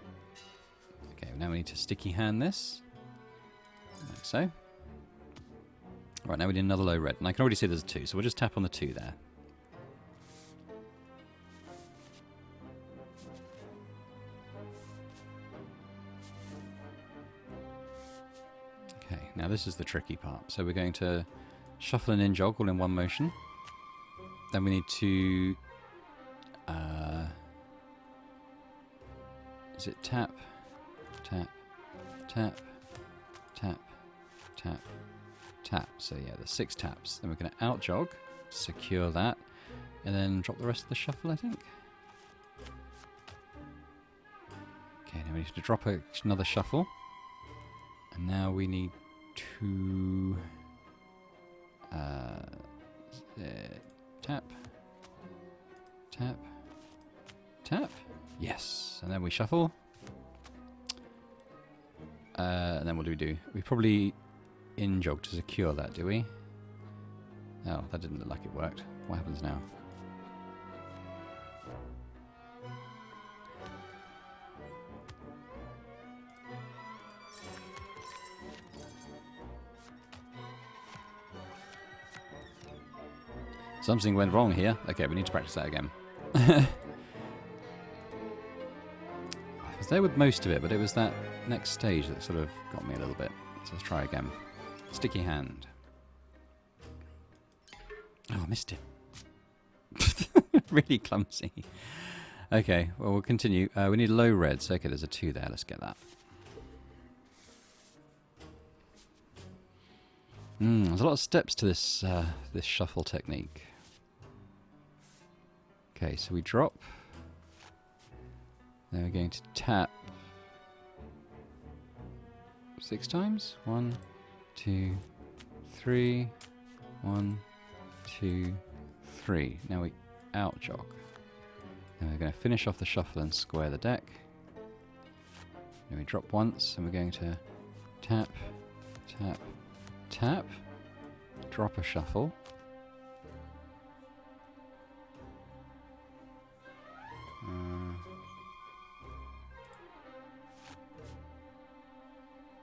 Okay, now we need to sticky hand this. Like so. Right, now we need another low red. And I can already see there's a 2, so we'll just tap on the 2 there. Okay, now this is the tricky part. So we're going to shuffle and in-jog all in one motion. Then we need to... is it tap, tap, tap, tap, tap, tap? So yeah, there's 6 taps. Then we're going to out-jog, secure that, and then drop the rest of the shuffle, I think. Okay, now we need to drop another shuffle. And now we need to... tap, tap, tap. Yes, and then we shuffle. And then what do? We probably in-jog to secure that, do we? Oh, that didn't look like it worked. What happens now? Something went wrong here. Okay, we need to practice that again. I was there with most of it, but it was that next stage that sort of got me a little bit. So let's try again. Sticky hand. Oh, I missed it. Really clumsy. Okay, well, we'll continue. We need low reds. Okay, there's a 2 there. Let's get that. There's a lot of steps to this this shuffle technique. Okay, so we drop. Then we're going to tap 6 times. 1, 2, 3. 1, 2, 3. Now we out jog. Then we're going to finish off the shuffle and square the deck. Then we drop once, and we're going to tap, tap, tap, drop a shuffle.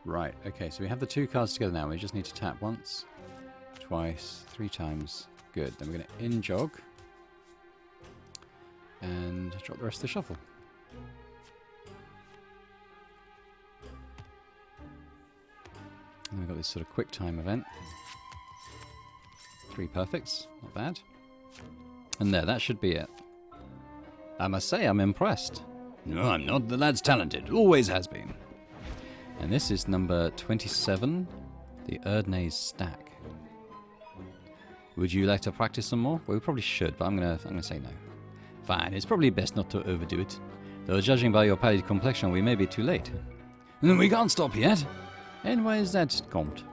Right, okay, so we have the 2 cards together now. We just need to tap once, twice, 3 times. Good. Then we're going to in-jog and drop the rest of the shuffle. And we've got this sort of quick time event. 3 perfects, not bad. And there, that should be it. I must say, I'm impressed. No, I'm not. The lad's talented. Always has been. And this is number 27, the Erdnase stack. Would you like to practice some more? Well, we probably should, but I'm gonna say no. Fine, it's probably best not to overdo it. Though judging by your pallid complexion, we may be too late. Then we can't stop yet. And why is that, Comte?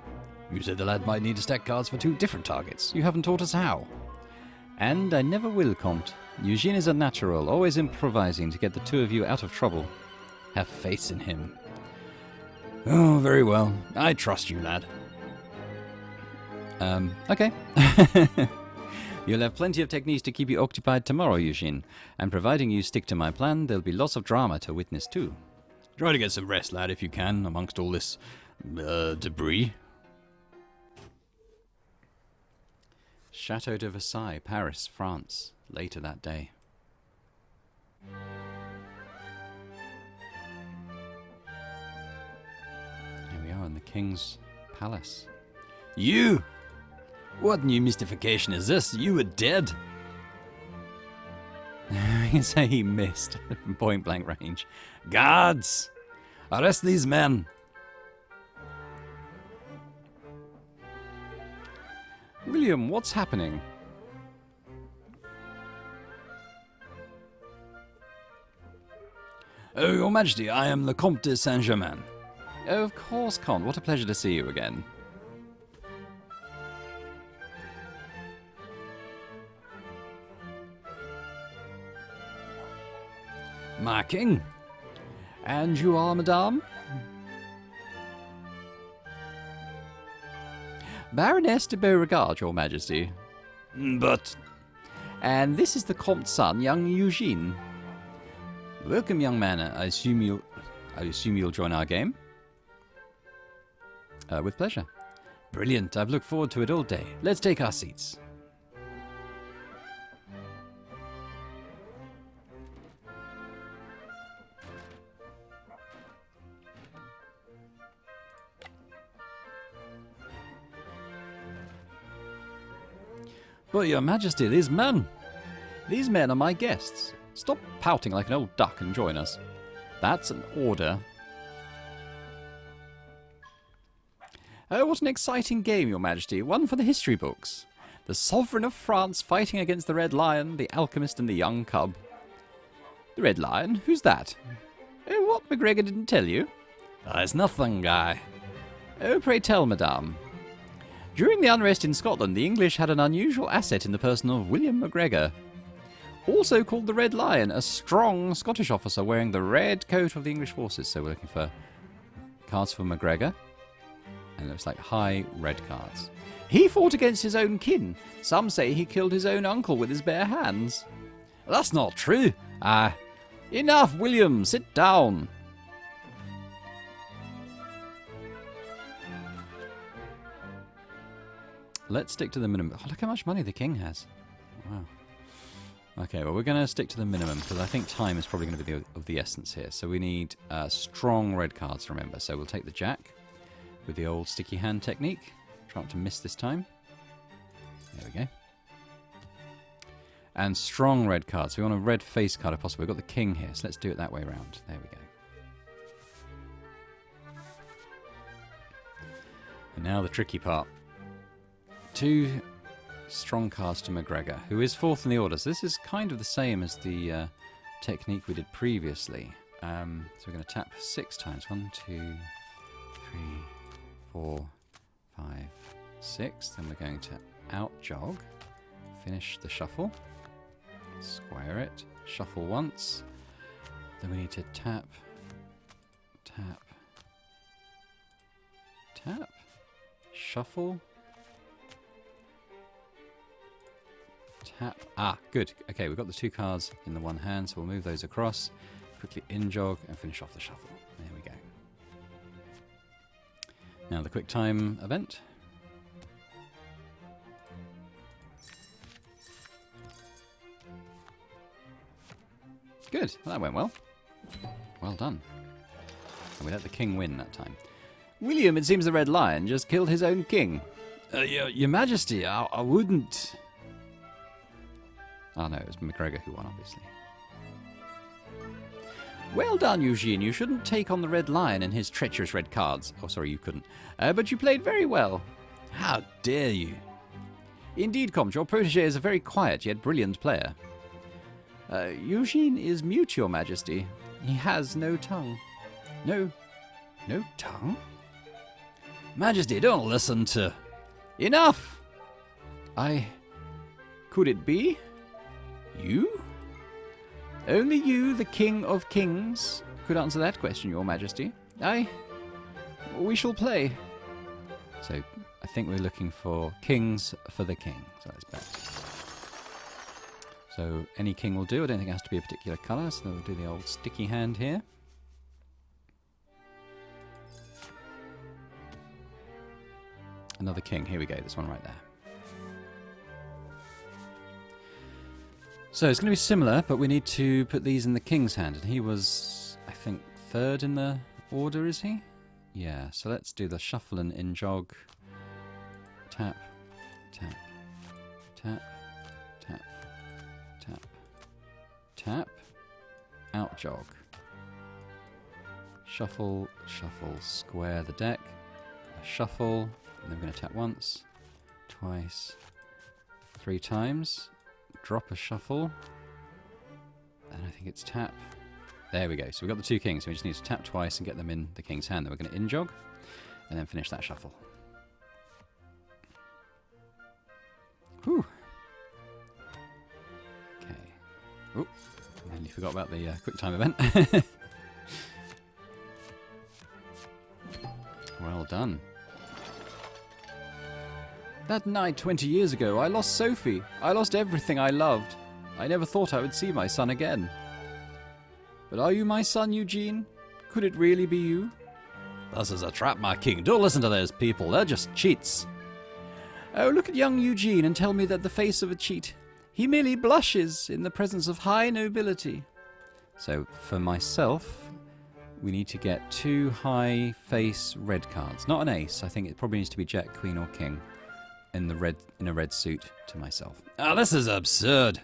You said the lad might need to stack cards for 2 different targets. You haven't taught us how. And I never will, Comte. Eugene is a natural, always improvising to get the 2 of you out of trouble. Have faith in him. Oh, very well. I trust you, lad. Okay. You'll have plenty of techniques to keep you occupied tomorrow, Eugene. And providing you stick to my plan, there'll be lots of drama to witness too. Try to get some rest, lad, if you can, amongst all this, debris. Chateau de Versailles, Paris, France, later that day. Here we are in the King's Palace. You? What new mystification is this? You were dead. can say he missed from point blank range. Guards! Arrest these men! William, what's happening? Oh, Your Majesty, I am the Comte de Saint-Germain. Oh, of course, Con. What a pleasure to see you again. My king. And you are, madame? Baroness de Beauregard, Your Majesty. But... And this is the Comte's son, young Eugene. Welcome, young man. I assume you'll join our game? With pleasure. Brilliant. I've looked forward to it all day. Let's take our seats. But, Your Majesty, these men are my guests. Stop pouting like an old duck and join us. That's an order. Oh, what an exciting game, Your Majesty. One for the history books. The Sovereign of France fighting against the Red Lion, the Alchemist and the Young Cub. The Red Lion? Who's that? Oh, what, MacGregor didn't tell you? It's nothing, Guy. Oh, pray tell, madame. During the unrest in Scotland, the English had an unusual asset in the person of William MacGregor, also called the Red Lion, a strong Scottish officer wearing the red coat of the English forces. So we're looking for cards for MacGregor, and it looks like high red cards. He fought against his own kin. Some say he killed his own uncle with his bare hands. That's not true. Enough, William, sit down. Let's stick to the minimum. Oh, look how much money the king has. Wow. Okay, well, we're going to stick to the minimum because I think time is probably going to be of the essence here. So we need strong red cards to remember. So we'll take the jack with the old sticky hand technique. Try not to miss this time. There we go. And strong red cards. So we want a red face card if possible. We've got the king here, so let's do it that way around. There we go. And now the tricky part. 2 strong cards to MacGregor, who is 4th in the order. So this is kind of the same as the technique we did previously. So we're going to tap 6 times. 1, 2, 3, 4, 5, 6. Then we're going to out jog, finish the shuffle, square it, shuffle once. Then we need to tap, tap, tap, shuffle, tap. Good. Okay, we've got the 2 cards in the one hand, so we'll move those across. Quickly in jog and finish off the shuffle. There we go. Now the quick time event. Good. Well, that went well. Well done. And we let the king win that time. William, it seems the Red Lion just killed his own king. Your Majesty, I wouldn't... Oh no, it was MacGregor who won, obviously. Well done, Eugene. You shouldn't take on the Red Lion and his treacherous red cards. Oh, sorry, you couldn't. But you played very well. How dare you? Indeed, Comte, your protege is a very quiet yet brilliant player. Eugene is mute, Your Majesty. He has no tongue. No tongue? Majesty, don't listen to... Enough! Could it be? You? Only you, the King of Kings, could answer that question, Your Majesty. We shall play. So, I think we're looking for kings for the king. So let's bet. So, any king will do. I don't think it has to be a particular colour, so we'll do the old sticky hand here. Another king. Here we go. This one right there. So it's going to be similar, but we need to put these in the king's hand. And he was, I think, 3rd in the order, is he? Yeah, so let's do the shuffle and in jog. Tap, tap, tap, tap, tap, tap, out jog. Shuffle, shuffle, square the deck, a shuffle, and then we're going to tap once, twice, 3 times, drop a shuffle, and I think it's tap. There we go. So we've got the 2 kings, so we just need to tap twice and get them in the king's hand. Then we're going to in-jog, and then finish that shuffle. Whew. Okay. Oh, nearly forgot about the quick time event. Well done. That night 20 years ago, I lost Sophie. I lost everything I loved. I never thought I would see my son again. But are you my son, Eugene? Could it really be you? This is a trap, my king. Don't listen to those people. They're just cheats. Oh, look at young Eugene and tell me that the face of a cheat. He merely blushes in the presence of high nobility. So, for myself, we need to get 2 high face red cards. Not an ace. I think it probably needs to be Jack, Queen, or King in a red suit to myself. Ah, this is absurd.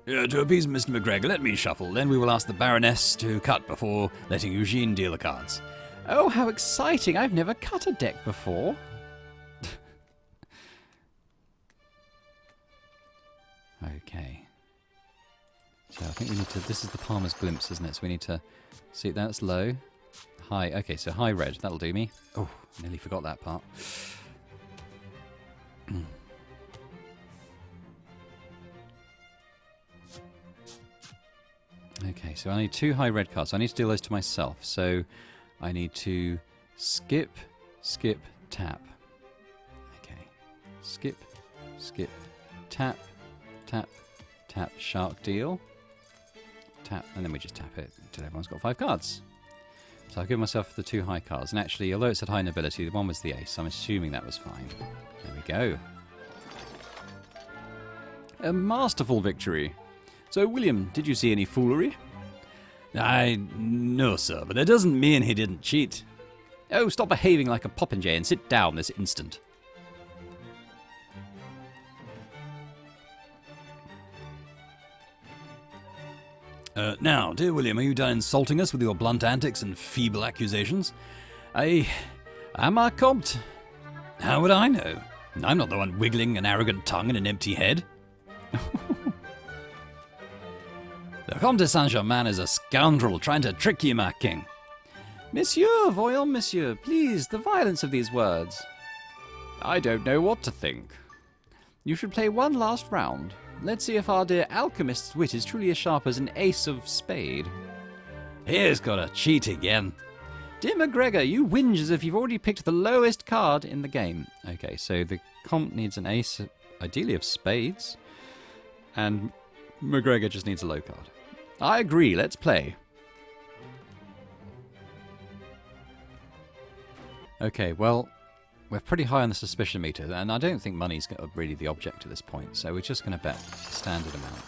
To appease Mr. McGregor, let me shuffle. Then we will ask the Baroness to cut before letting Eugene deal the cards. Oh, how exciting! I've never cut a deck before. Okay. So I think we need to... This is the Palmer's Glimpse, isn't it? So we need to... See, that's low. High. Okay, so high red. That'll do me. Oh, nearly forgot that part. Okay, so I need 2 high red cards. So I need to deal those to myself. So I need to skip, skip, tap. Okay. Skip, skip, tap, tap, tap, shark deal. Tap, and then we just tap it until everyone's got 5 cards. So I've given myself the 2 high cards. And actually, although it said high nobility, the one was the ace. I'm assuming that was fine. There we go. A masterful victory. So, William, did you see any foolery? No, sir, but that doesn't mean he didn't cheat. Oh, stop behaving like a popinjay and sit down this instant. Now, dear William, are you done insulting us with your blunt antics and feeble accusations? I am our comte. How would I know? I'm not the one wiggling an arrogant tongue and an empty head. The Comte de Saint-Germain is a scoundrel trying to trick you, my king. Monsieur, voyons, monsieur, please, the violence of these words. I don't know what to think. You should play one last round. Let's see if our dear alchemist's wit is truly as sharp as an ace of spade. He's got to cheat again. Dear McGregor, you whinge as if you've already picked the lowest card in the game. Okay, so the Comte needs an ace, ideally of spades, and McGregor just needs a low card. I agree, let's play. Okay, well, we're pretty high on the suspicion meter, and I don't think money's really the object at this point, so we're just going to bet standard amount.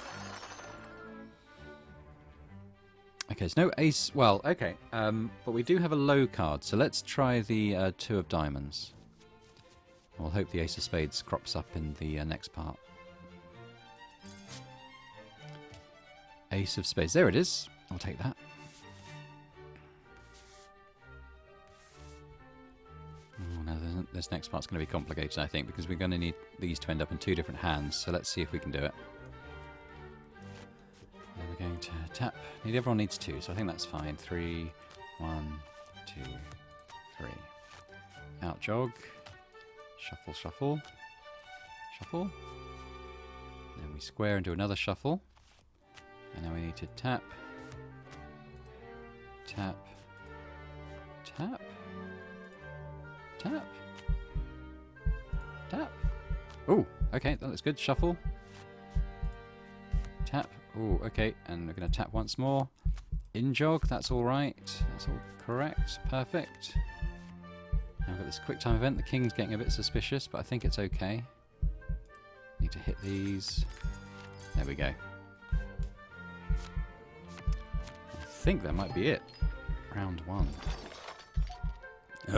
Okay, so no ace... Well, okay, but we do have a low card, so let's try the 2 of diamonds. We'll hope the ace of spades crops up in the next part. Ace of spades. There it is. I'll take that. Oh, no, this next part's going to be complicated, I think, because we're going to need these to end up in 2 different hands. So let's see if we can do it. And we're going to tap. Everyone needs 2, so I think that's fine. 3, 1, 2, 3. Out jog. Shuffle, shuffle. Shuffle. Then we square and do another shuffle. And now we need to tap, tap, tap, tap, tap. Oh, okay, that looks good. Shuffle, tap. Oh, okay, and we're going to tap once more. In jog, that's all right. That's all correct. Perfect. Now we've got this quick time event. The king's getting a bit suspicious, but I think it's okay. Need to hit these. There we go. I think that might be it. Round 1.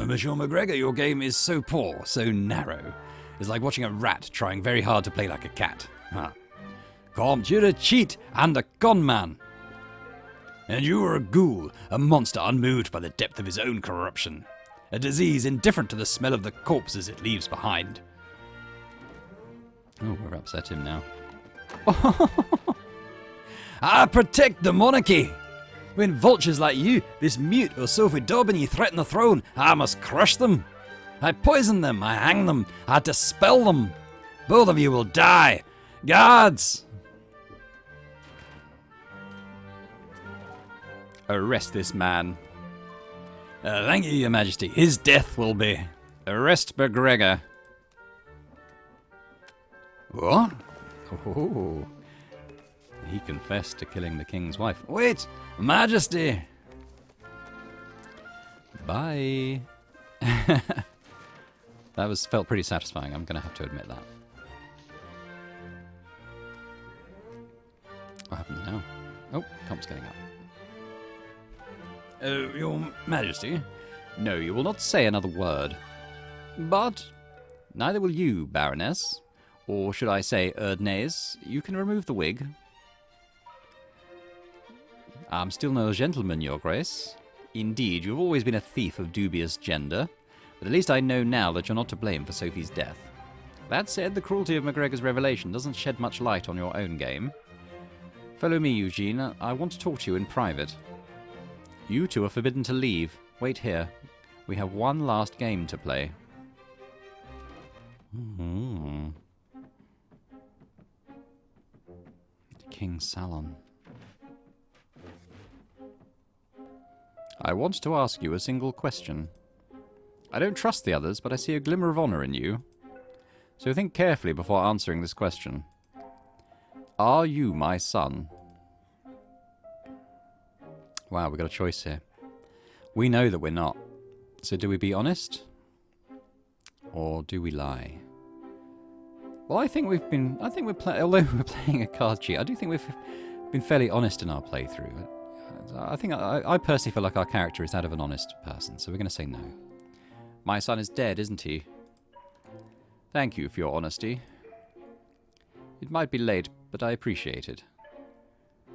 Monsieur McGregor, your game is so poor, so narrow. is like watching a rat trying very hard to play like a cat. Huh. Comte, you're a cheat and a con man. And you are a ghoul, a monster unmoved by the depth of his own corruption. A disease indifferent to the smell of the corpses it leaves behind. Oh, we've upset him now. I protect the monarchy! When vultures like you, this mute or Sophie Daubigny threaten the throne, I must crush them. I poison them, I hang them, I dispel them. Both of you will die. Guards! Arrest this man. Thank you, Your Majesty. His death will be... Arrest McGregor. What? Oh. He confessed to killing the king's wife. Wait! Majesty! Bye. That felt pretty satisfying, I'm going to have to admit that. What happens now? Oh, Comp's getting up. Your Majesty? No, you will not say another word. But neither will you, Baroness. Or should I say, Erdnase. You can remove the wig. I'm still no gentleman, Your Grace. Indeed, you've always been a thief of dubious gender. But at least I know now that you're not to blame for Sophie's death. That said, the cruelty of McGregor's revelation doesn't shed much light on your own game. Follow me, Eugene. I want to talk to you in private. You two are forbidden to leave. Wait here. We have one last game to play. The King's Salon. I want to ask you a single question. I don't trust the others, but I see a glimmer of honor in you. So think carefully before answering this question. Are you my son? Wow, we've got a choice here. We know that we're not. So do we be honest? Or do we lie? Well, although we're playing a card cheat, I do think we've been fairly honest in our playthrough. I personally feel like our character is that of an honest person, so we're going to say no. My son is dead, isn't he? Thank you for your honesty. It might be late, but I appreciate it.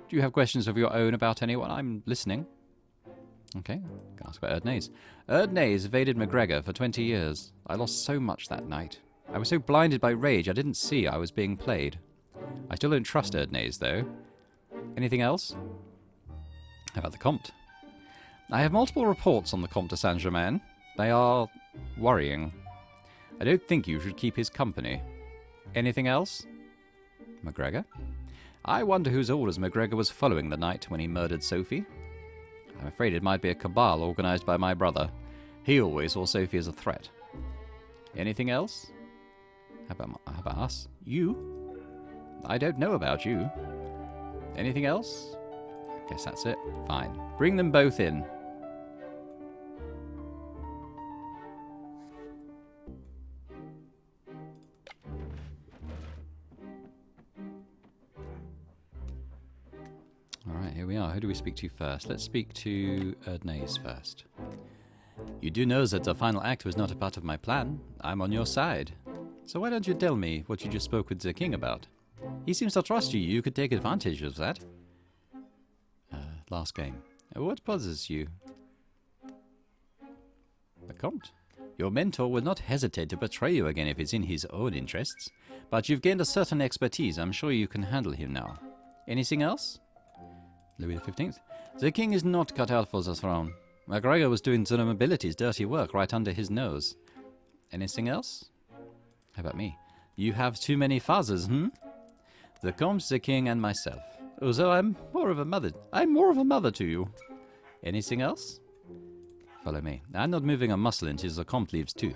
Do you have questions of your own about anyone? I'm listening. Okay, can ask about Erdnase. Erdnase evaded McGregor for 20 years. I lost so much that night. I was so blinded by rage I didn't see I was being played. I still don't trust Erdnase, though. Anything else? How about the Comte? I have multiple reports on the Comte de Saint-Germain. They are worrying. I don't think you should keep his company. Anything else? McGregor? I wonder whose orders McGregor was following the night when he murdered Sophie. I'm afraid it might be a cabal organized by my brother. He always saw Sophie as a threat. Anything else? How about us? You? I don't know about you. Anything else? Guess that's it. Fine. Bring them both in. Alright, here we are. Who do we speak to first? Let's speak to Erdnase first. You do know that the final act was not a part of my plan. I'm on your side. So why don't you tell me what you just spoke with the king about? He seems to trust you. You could take advantage of that. Last game. What bothers you? The Comte. Your mentor will not hesitate to betray you again if it's in his own interests. But you've gained a certain expertise. I'm sure you can handle him now. Anything else? Louis XV. The king is not cut out for the throne. McGregor was doing the nobility's dirty work right under his nose. Anything else? How about me? You have too many fathers, The Comte, the king, and myself. Although I'm more of a mother to you. Anything else? Follow me. I'm not moving a muscle until the Comte leaves too.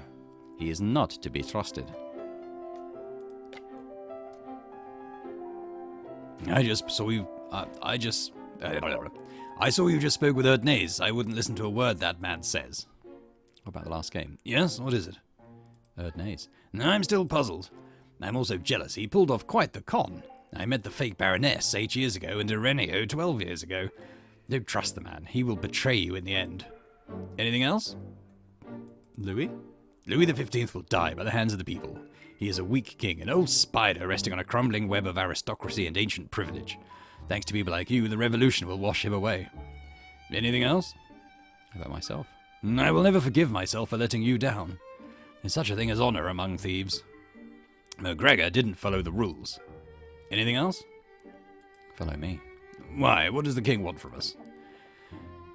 He is not to be trusted. I saw you just spoke with Erdnase. I wouldn't listen to a word that man says. What about the last game? Yes, what is it? Erdnase. I'm still puzzled. I'm also jealous. He pulled off quite the con. I met the fake Baroness 8 years ago and Ireneo 12 years ago. Don't trust the man. He will betray you in the end. Anything else? Louis? Louis XV will die by the hands of the people. He is a weak king, an old spider resting on a crumbling web of aristocracy and ancient privilege. Thanks to people like you, the revolution will wash him away. Anything else? How about myself? I will never forgive myself for letting you down. There's such a thing as honor among thieves. MacGregor didn't follow the rules. Anything else? Follow me. Why? What does the king want from us?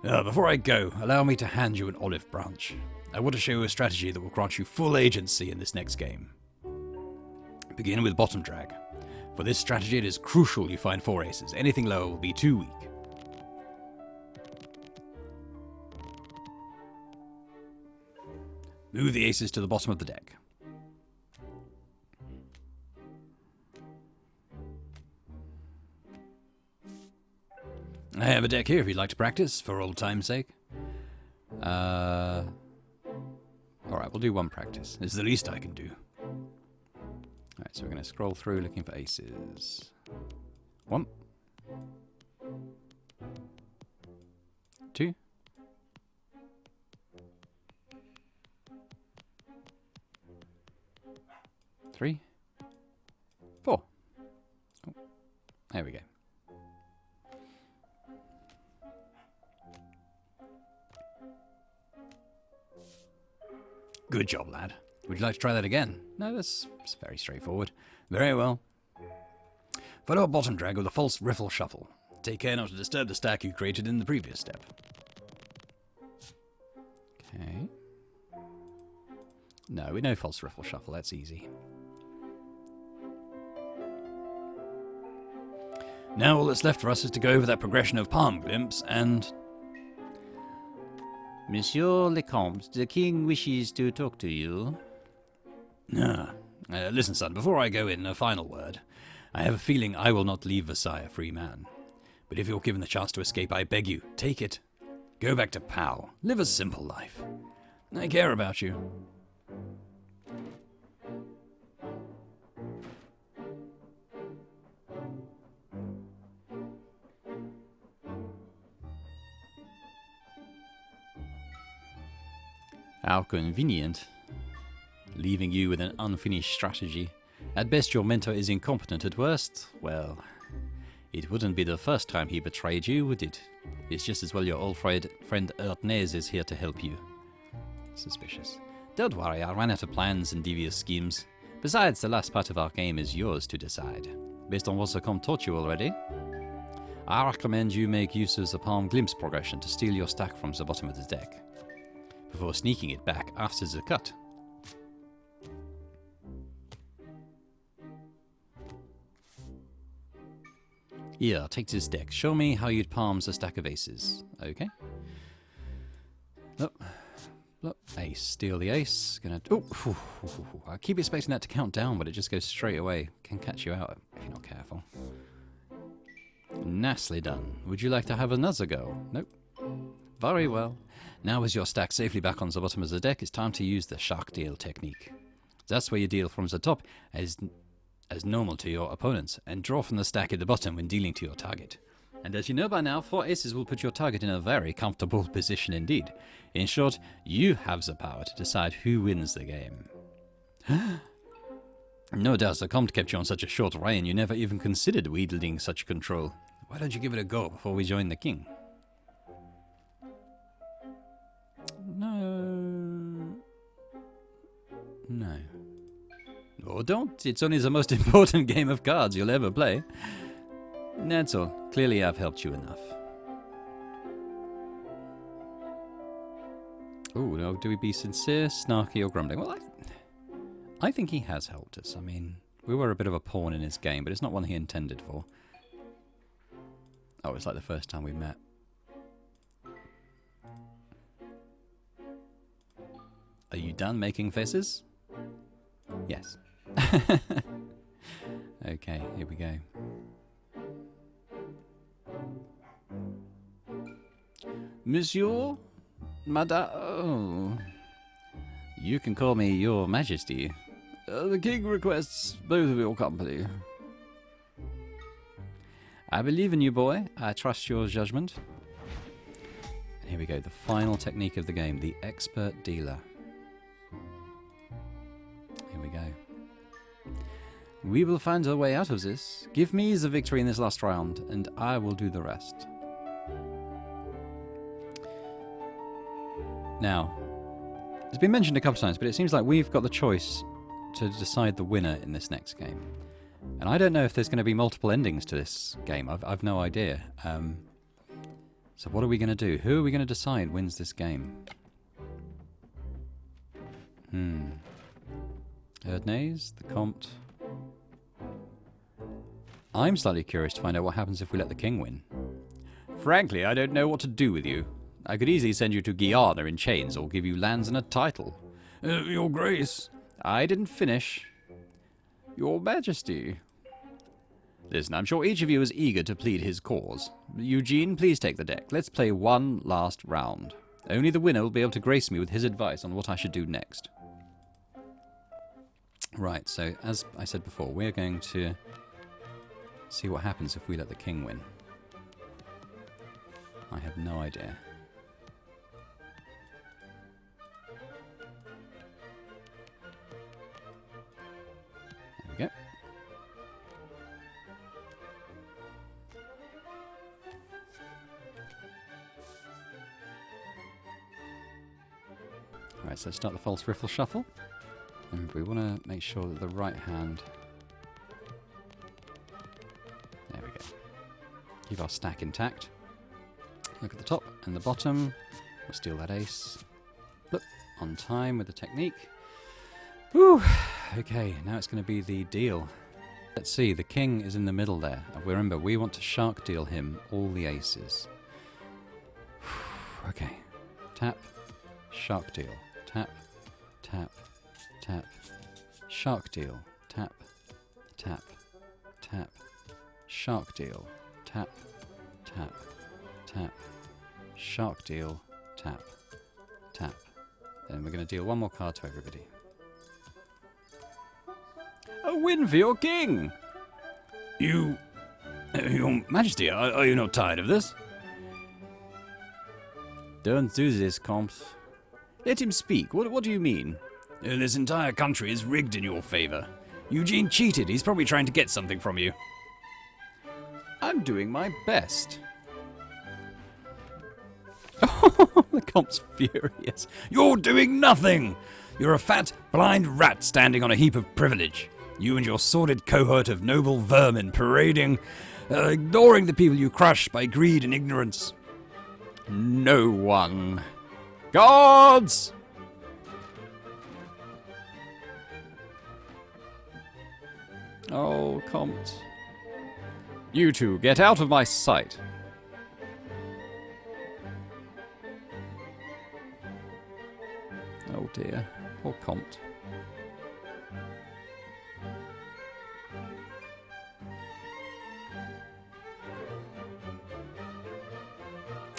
Before I go, allow me to hand you an olive branch. I want to show you a strategy that will grant you full agency in this next game. Begin with bottom drag. For this strategy, it is crucial you find 4 aces. Anything lower will be too weak. Move the aces to the bottom of the deck. I have a deck here if you'd like to practice, for old time's sake. Alright, we'll do 1 practice. It's the least I can do. Alright, so we're going to scroll through looking for aces. 1. 2. 3. 4. Oh, there we go. Good job, lad. Would you like to try that again? No, that's very straightforward. Very well. Follow up bottom drag with a false riffle shuffle. Take care not to disturb the stack you created in the previous step. Okay. No, we know false riffle shuffle. That's easy. Now all that's left for us is to go over that progression of palm glimpse and... Monsieur le Comte, the king wishes to talk to you. Listen, son, before I go in, a final word. I have a feeling I will not leave Versailles a free man. But if you're given the chance to escape, I beg you, take it. Go back to Pau. Live a simple life. I care about you. How convenient. Leaving you with an unfinished strategy. At best, your mentor is incompetent. At worst, well, it wouldn't be the first time he betrayed you, would it? It's just as well your old friend Ertnez is here to help you. Suspicious. Don't worry, I ran out of plans and devious schemes. Besides, the last part of our game is yours to decide. Based on what the Comte taught you already, I recommend you make use of the Palm Glimpse progression to steal your stack from the bottom of the deck, before sneaking it back after the cut. Here, take this deck. Show me how you'd palm a stack of aces. Okay. Look. Look. Ace. Steal the ace. Gonna... Oh! I keep expecting that to count down, but it just goes straight away. Can catch you out if you're not careful. Nicely done. Would you like to have another go? Nope. Very well. Now as your stack safely back on the bottom of the deck, it's time to use the shark deal technique. That's where you deal from the top as normal to your opponents, and draw from the stack at the bottom when dealing to your target. And as you know by now, 4 aces will put your target in a very comfortable position indeed. In short, you have the power to decide who wins the game. No doubt the Comte kept you on such a short reign you never even considered wielding such control. Why don't you give it a go before we join the king? No. Or don't. It's only the most important game of cards you'll ever play. That's all. Clearly I've helped you enough. Oh, no, do we be sincere, snarky, or grumbling? Well, I think he has helped us. I mean, we were a bit of a pawn in his game, but it's not one he intended for. Oh, it's like the first time we met. Are you done making faces? Yes. Okay, here we go. Monsieur? Madame? Oh. You can call me Your Majesty. The king requests both of your company. I believe in you, boy. I trust your judgment. And here we go, the final technique of the game, the expert dealer. go. We will find a way out of this. Give me the victory in this last round, and I will do the rest. Now, it's been mentioned a couple of times, but it seems like we've got the choice to decide the winner in this next game. And I don't know if there's going to be multiple endings to this game. I've no idea. So what are we going to do? Who are we going to decide wins this game? Erdnase, the Comte. I'm slightly curious to find out what happens if we let the king win. Frankly, I don't know what to do with you. I could easily send you to Guyana in chains or give you lands and a title. Your Grace. I didn't finish. Your Majesty. Listen, I'm sure each of you is eager to plead his cause. Eugene, please take the deck. Let's play one last round. Only the winner will be able to grace me with his advice on what I should do next. Right, so as I said before, we're going to see what happens if we let the king win. I have no idea. There we go. Right, so let's start the false riffle shuffle. And we want to make sure that the right hand... There we go. Keep our stack intact. Look at the top and the bottom. We'll steal that ace. Flip on time with the technique. Whew. Okay, now it's going to be the deal. Let's see, the king is in the middle there. Remember, we want to shark deal him all the aces. Okay. Tap. Shark deal. Tap. Tap. Tap. Shark deal. Tap. Tap. Tap. Shark deal. Tap. Tap. Tap. Shark deal. Tap. Tap. Then we're going to deal one more card to everybody. A win for your king! Your Majesty, are you not tired of this? Don't do this, Comte. Let him speak. What do you mean? This entire country is rigged in your favor. Eugene cheated. He's probably trying to get something from you. I'm doing my best. The Comte's furious. You're doing nothing! You're a fat, blind rat standing on a heap of privilege. You and your sordid cohort of noble vermin parading, ignoring the people you crush by greed and ignorance. No one. Guards! Oh, Comte. You two, get out of my sight. Oh dear, poor Comte.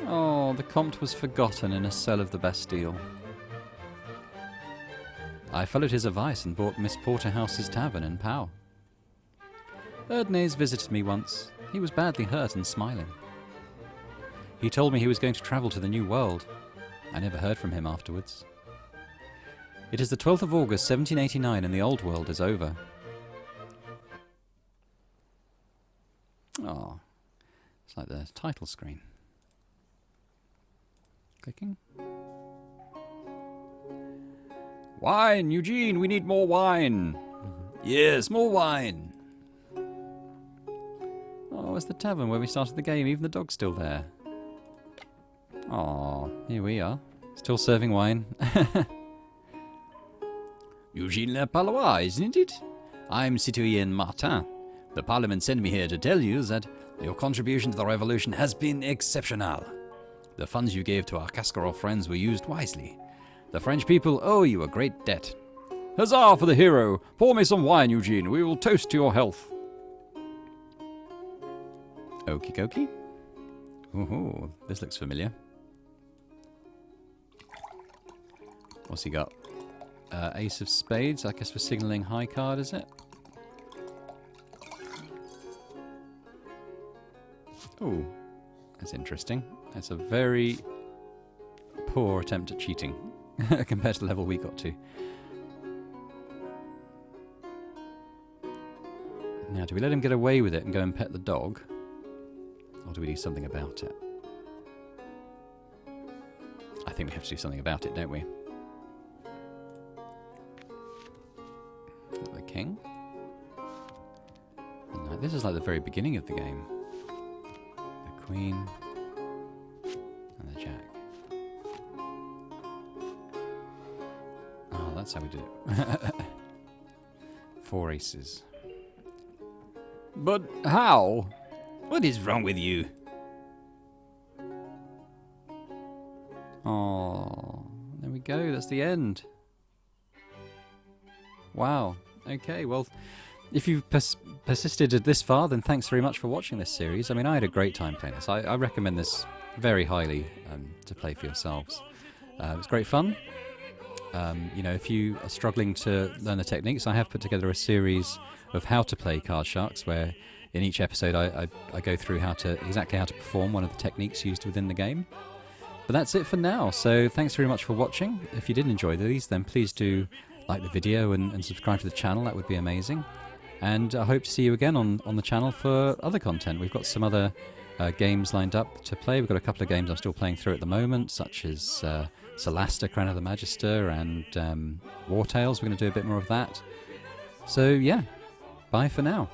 Oh, the Comte was forgotten in a cell of the Bastille. I followed his advice and bought Miss Porterhouse's tavern in Pau. Erdnase visited me once. He was badly hurt and smiling. He told me he was going to travel to the New World. I never heard from him afterwards. It is the 12th of August, 1789, and the Old World is over. Oh, it's like the title screen. Clicking. Wine, Eugene, we need more wine. Yes, more wine. Oh, it's the tavern where we started the game. Even the dog's still there. Oh, here we are. Still serving wine. Eugene Le Palois, isn't it? I'm Citoyen Martin. The Parliament sent me here to tell you that your contribution to the revolution has been exceptional. The funds you gave to our Kaskarov friends were used wisely. The French people owe you a great debt. Huzzah for the hero! Pour me some wine, Eugene. We will toast to your health. Okie dokie. Ooh, this looks familiar. What's he got? Ace of Spades. I guess we're signalling high card, is it? Ooh, that's interesting. That's a very poor attempt at cheating compared to the level we got to. Now, do we let him get away with it and go and pet the dog? Or do we do something about it? I think we have to do something about it, don't we? The king. No, this is like the very beginning of the game. The queen. And the jack. Oh, that's how we do it. 4 aces. But how? What is wrong with you? Oh, there we go. That's the end. Wow. Okay, well, if you've persisted this far, then thanks very much for watching this series. I mean, I had a great time playing this. I recommend this very highly to play for yourselves. It's great fun. You know, if you are struggling to learn the techniques, I have put together a series of how to play Card Sharks, where in each episode I go through exactly how to perform one of the techniques used within the game. But that's it for now, so thanks very much for watching. If you did enjoy these, then please do like the video and subscribe to the channel. That would be amazing. And I hope to see you again on the channel for other content. We've got some other games lined up to play. We've got a couple of games I'm still playing through at the moment, such as Solasta, Crown of the Magister, and War Tales. We're going to do a bit more of that. So yeah, bye for now.